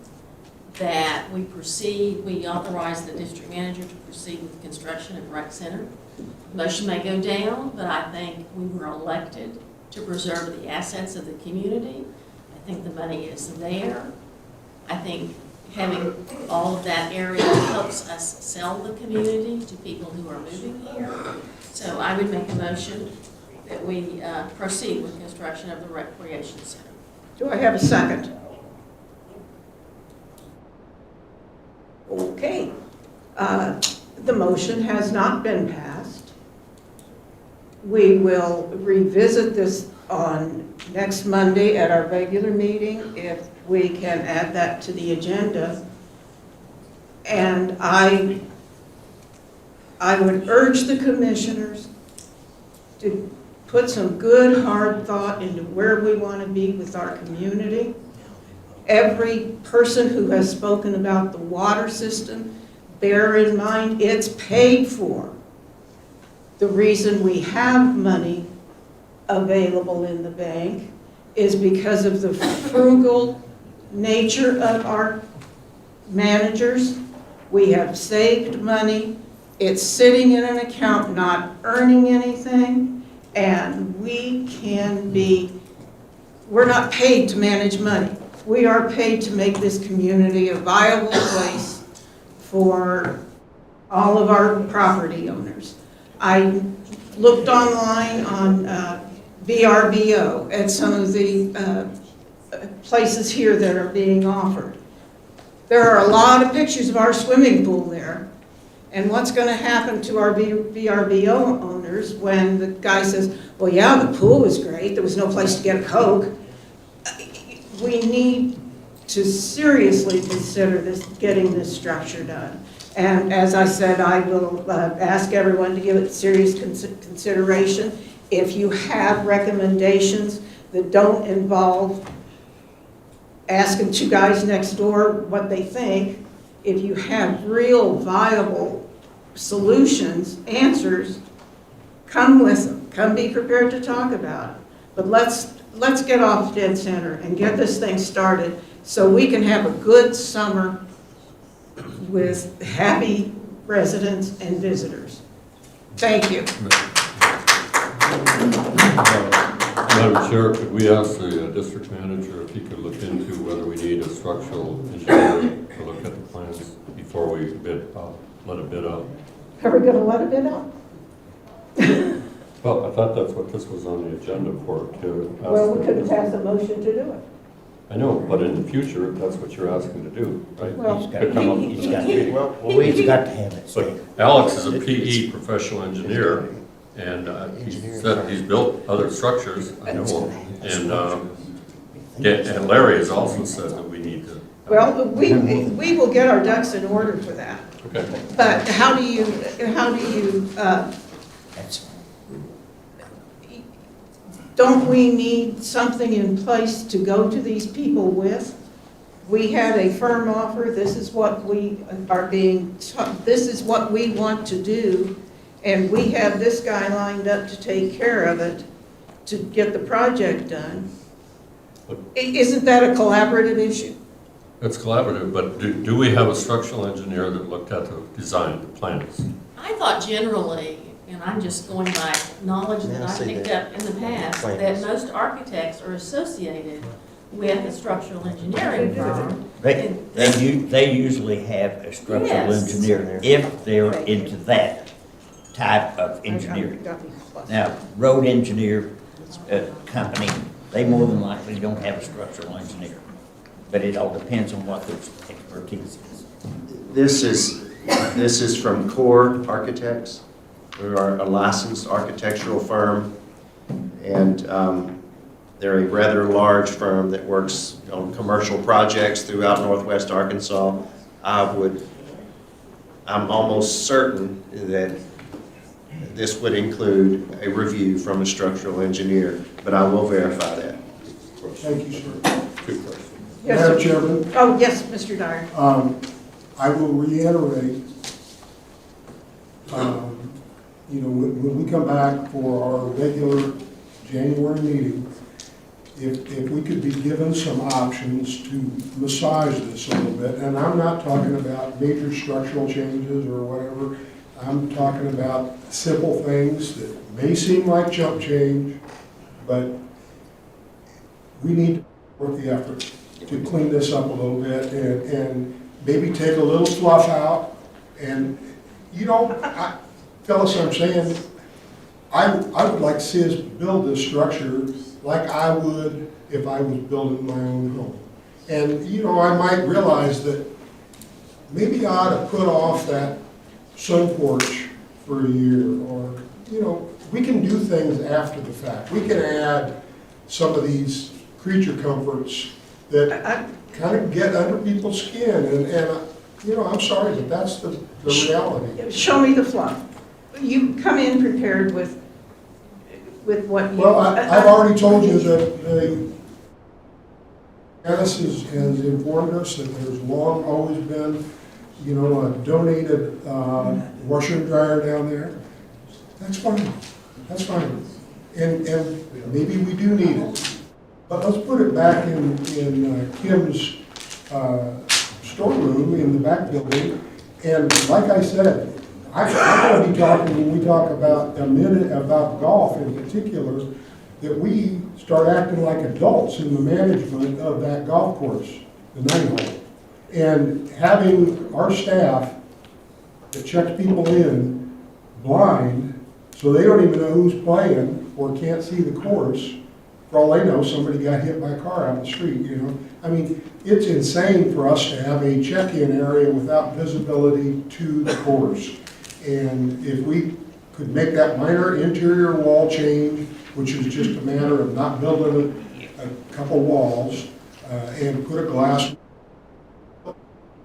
Speaker 5: that we authorize the district manager to proceed with construction of the rec center. The motion may go down, but I think we were elected to preserve the assets of the community. I think the money is there. I think having all of that area helps us sell the community to people who are moving here. So I would make a motion that we proceed with construction of the recreation center.
Speaker 1: Do I have a second? Okay. The motion has not been passed. We will revisit this on next Monday at our regular meeting if we can add that to the agenda. And I would urge the commissioners to put some good hard thought into where we want to be with our community. Every person who has spoken about the water system, bear in mind it's paid for. The reason we have money available in the bank is because of the frugal nature of our managers. We have saved money. It's sitting in an account not earning anything, and we're not paid to manage money. We are paid to make this community a viable place for all of our property owners. I looked online on VRBO at some of the places here that are being offered. There are a lot of pictures of our swimming pool there. And what's going to happen to our VRBO owners when the guy says, well, yeah, the pool was great. There was no place to get a Coke. We need to seriously consider getting this structure done. And as I said, I will ask everyone to give it serious consideration. If you have recommendations that don't involve asking two guys next door what they think, if you have real viable solutions, answers, come with them. Come be prepared to talk about it. But let's get off dead center and get this thing started so we can have a good summer with happy residents and visitors. Thank you.
Speaker 12: Madam Chair, could we ask the district manager if he could look into whether we need a structural engineer to look at the plans before we let a bid out?
Speaker 1: Are we gonna let it bid out?
Speaker 12: Well, I thought that's what this was on the agenda for, to ask.
Speaker 1: Well, we could have passed a motion to do it.
Speaker 12: I know, but in the future, that's what you're asking to do, right?
Speaker 1: Well,
Speaker 3: He's got
Speaker 12: To come up
Speaker 3: he's
Speaker 12: with-
Speaker 3: got-
Speaker 13: Well,
Speaker 3: he's got to have it.
Speaker 12: But Alex is a PE professional engineer, and he said he's built other structures, I know him. And Larry has also said that we need to.
Speaker 1: Well, we will get our ducks in order for that.
Speaker 12: Okay.
Speaker 1: But how do you, don't we need something in place to go to these people with? We had a firm offer, this is what we are this is what we want to do, and we have this guy lined up to take care of it, to get the project done. Isn't that a collaborative issue?
Speaker 12: It's collaborative, but do we have a structural engineer that looked at the design, the plans?
Speaker 5: I thought generally, and I'm just going by knowledge that I picked up in the past, that most architects are associated with a structural engineering firm.
Speaker 3: They usually have a structural
Speaker 5: Yes.
Speaker 3: engineer if they're into that type of engineering. Now, road engineer company, they more than likely don't have a structural engineer. But it all depends on what their expertise is.
Speaker 13: This is from Core Architects. We are a licensed architectural firm, and they're a rather large firm that works on commercial projects throughout northwest Arkansas. I'm almost certain that this would include a review from a structural engineer, but I will verify that.
Speaker 4: Thank you, sir.
Speaker 12: Good question.
Speaker 1: Yes,
Speaker 4: Madam
Speaker 1: sir.
Speaker 4: Chairman,
Speaker 1: Oh, yes, Mr. Dyer.
Speaker 4: I will reiterate, when we come back for our regular January meeting, if we could be given some options to massage this a little bit, and I'm not talking about major structural changes or whatever, I'm talking about simple things that may seem like chump change, but we need to work the effort to clean this up a little bit and maybe take a little fluff out. And, fellas, I'm saying, I would like to see us build this structure like I would if I was building my own home. And, I might realize that maybe I ought to put off that sun porch for a year, or, we can do things after the fact. We can add some of these creature comforts that kind of get under people's skin, and I'm sorry, but that's the reality.
Speaker 1: Show me the fluff. You come in prepared with what you...
Speaker 4: Well, I've already told you that Dennis has informed us that there's long always been, a donated washer and dryer down there. That's fine, that's fine. And maybe we do need it. But let's put it back in Kim's storeroom in the back building. And like I said, I'm going to be talking, when we talk about about golf in particular, that we start acting like adults in the management of that golf course, the 9-hole. And having our staff that checks people in blind, so they don't even know who's playing or can't see the course. For all they know, somebody got hit by a car out the street, I mean, it's insane for us to have a check-in area without visibility to the course. And if we could make that minor interior wall change, which is just a matter of not building a couple walls and put a glass.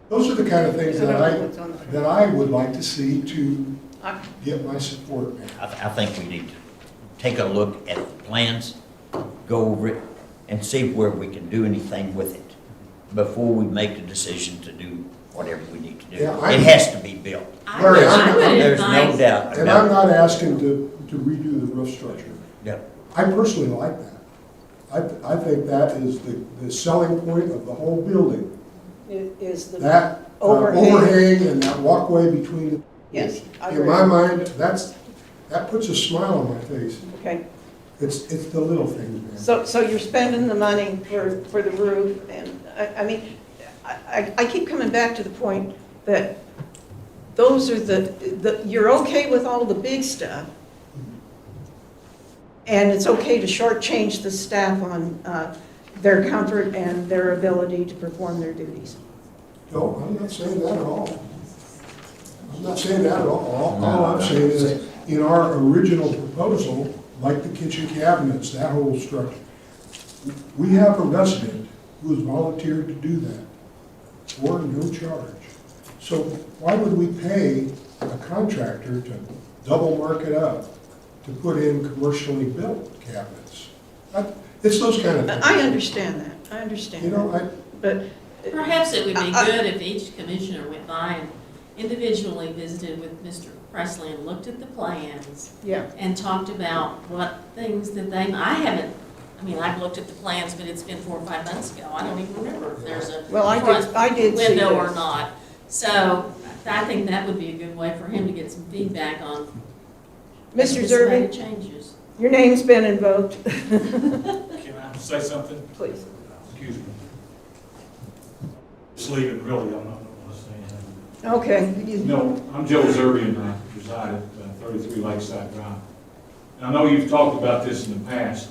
Speaker 4: Those are the kind of things that I would like to see to get my support.
Speaker 3: I think we need to take a look at the plans, go over it, and see where we can do anything with it. before we make the decision to do whatever we need to do.
Speaker 4: Yeah,
Speaker 3: It has to be built.
Speaker 4: Larry,
Speaker 5: I would
Speaker 3: There's no
Speaker 5: advise,
Speaker 3: doubt
Speaker 4: And I'm
Speaker 3: about it.
Speaker 4: not asking to redo the roof structure.
Speaker 3: Yep.
Speaker 4: I personally like that. I think that is the selling point of the whole building.
Speaker 1: Is the
Speaker 4: That overhang and that walkway between the.
Speaker 1: Yes, I
Speaker 4: In
Speaker 1: agree.
Speaker 4: my mind, that puts a smile on my face.
Speaker 1: Okay,
Speaker 4: It's the little things, man.
Speaker 1: so you're spending the money for the roof, and, I mean, I keep coming back to the point that those are you're okay with all the big stuff, and it's okay to shortchange the staff on their comfort and their ability to perform their duties.
Speaker 4: No, I'm not saying that at all. I'm not saying that at all. All I'm saying is, in our original proposal, like the kitchen cabinets, that whole structure, we have a resident who has volunteered to do that for no charge. So why would we pay a contractor to double mark it up to put in commercially built cabinets? It's those kind of things.
Speaker 1: I understand that, I understand
Speaker 4: You know,
Speaker 1: that, but.
Speaker 5: perhaps it would be good if each commissioner went by and individually visited with Mr. Presley and looked at the plans
Speaker 1: Yeah.
Speaker 5: and talked about what things that I've looked at the plans, but it's been 4 or 5 months ago. I don't even remember if there's a
Speaker 1: Well, I
Speaker 5: front
Speaker 1: did see
Speaker 5: window or
Speaker 1: this.
Speaker 5: not. So I think that would be a good way for him to get some feedback on
Speaker 1: Mr.
Speaker 5: anticipated
Speaker 1: Zerby,
Speaker 5: changes.
Speaker 1: your name's been invoked.
Speaker 20: Can I say something?
Speaker 1: Please.
Speaker 20: Excuse me. Just leave it, really, I'm not going to say anything.
Speaker 1: Okay.
Speaker 20: No, I'm Joe Zerby, and I reside at 33 Lakeside Drive. And I know you've talked about this in the past,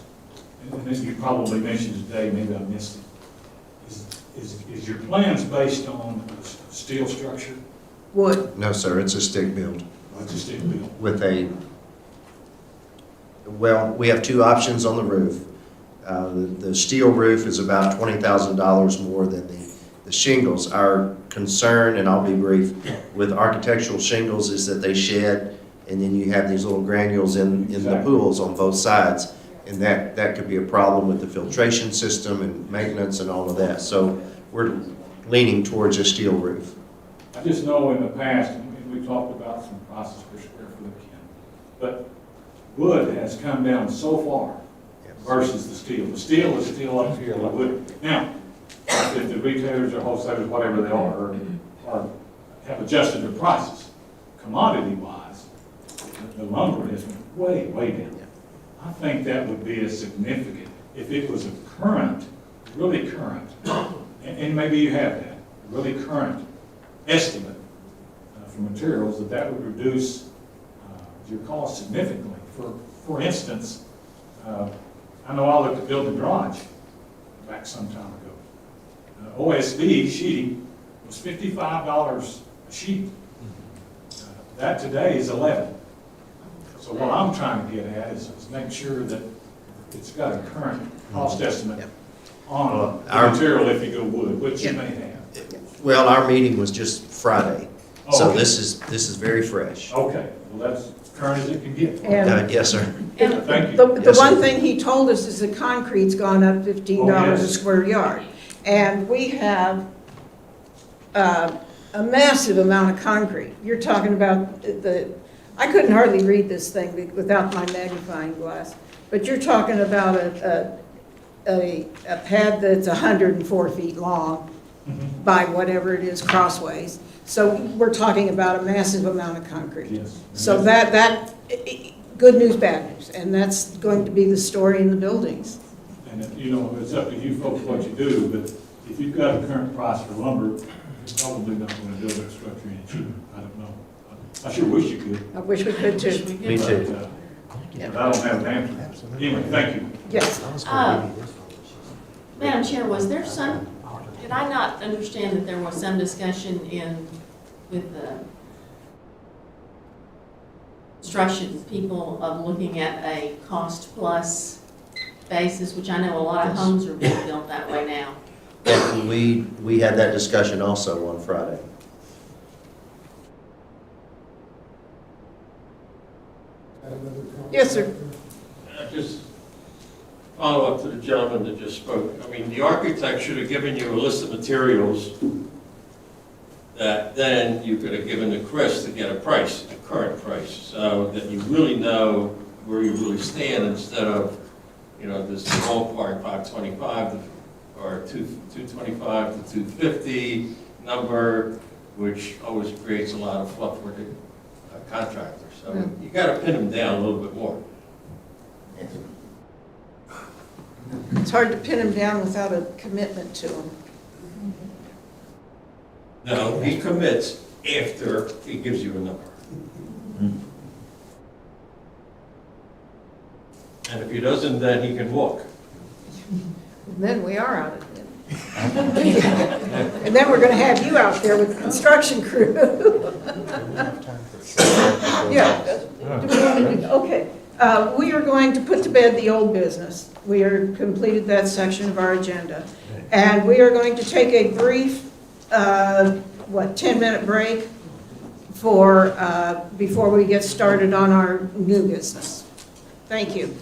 Speaker 20: and this you probably mentioned today, maybe I missed it. Is your plans based on a steel structure?
Speaker 1: Wood.
Speaker 13: No, sir, it's a stick build
Speaker 20: It's a steel build.
Speaker 13: with well, we have two options on the roof. The steel roof is about $20,000 more than the shingles. Our concern, and I'll be brief, with architectural shingles is that they shed, and then you have these little granules in the pools on both sides. And that could be a problem with the filtration system and maintenance and all of that. So we're leaning towards a steel roof.
Speaker 20: I just know in the past, and we talked about some prices per square foot, Ken, but wood has come down so far versus the steel. The steel is still up here, the wood. Now, if the retailers or wholesalers, whatever they are have adjusted their prices, commodity-wise, the lumber has went way, way down. I think that would be a significant, if it was a current, really current, and maybe you have that, really current estimate for materials, that would reduce your cost significantly. For instance, I know I looked at building a garage back some time ago. OSB sheeting was $55 a sheet. That today is $11. So what I'm trying to get at is make sure that it's got a current cost estimate on the material if you go wood, which you may have.
Speaker 13: Well, our meeting was just Friday,
Speaker 20: Oh,
Speaker 13: so
Speaker 20: okay.
Speaker 13: this is very fresh.
Speaker 20: Okay, well, that's current as it can get.
Speaker 1: And-
Speaker 13: Yes, sir.
Speaker 20: Thank you.
Speaker 1: The
Speaker 13: Yes,
Speaker 1: one
Speaker 13: sir.
Speaker 1: thing he told us is the concrete's gone up $15 a
Speaker 20: yes.
Speaker 1: square yard. And we have a massive amount of concrete. You're talking about I couldn't hardly read this thing without my magnifying glass, but you're talking about a pad that's 104 feet long by whatever it is crossways. So we're talking about a massive amount of concrete.
Speaker 20: Yes.
Speaker 1: So that good news, bad news, and that's going to be the story in the buildings.
Speaker 20: And, it's up to you folks what you do, but if you've got a current price for lumber, you're probably not going to build that structure any cheaper. I don't know. I sure wish you could.
Speaker 1: I wish we could too.
Speaker 13: Me too.
Speaker 20: But I don't have an answer. Anyway, thank you.
Speaker 1: Yes.
Speaker 5: Madam Chair, was there did I not understand that there was some discussion with the construction people of looking at a cost plus basis, which I know a lot of homes are being built that way now?
Speaker 13: And we had that discussion also on Friday.
Speaker 1: Yes, sir.
Speaker 11: Just
Speaker 18: follow up to the gentleman that just spoke. I mean, the architect should have given you a list of materials that then you could have given to Chris to get a price, a current price, so that you really know where you really stand instead of, you know, this ballpark 525 or 225 to 250 number, which always creates a lot of fluff for the contractor. So you got to pin them down a little bit more.
Speaker 1: It's hard to pin him down without a commitment to him.
Speaker 18: No, he commits after he gives you a number. And if he doesn't, then he can walk.
Speaker 1: Then we are out of it. And then we're going to have you out there with the construction crew. Yeah. Okay. We are going to put to bed the old business. We are completed that section of our agenda. And we are going to take a brief 10-minute break for, before we get started on our new business. Thank you.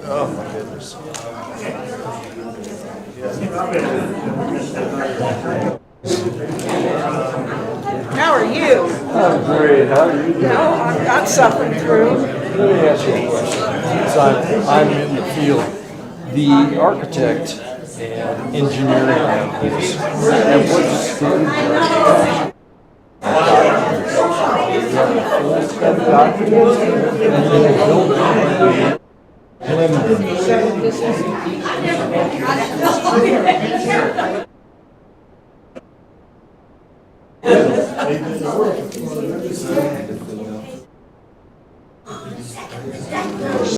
Speaker 13: Oh, my goodness.
Speaker 1: How are you?
Speaker 21: I'm great. How are you doing?
Speaker 1: No, I'm suffering through.
Speaker 21: Let me ask you a question. Since I'm in the field, the architect and engineering companies, at what stage documents and then the building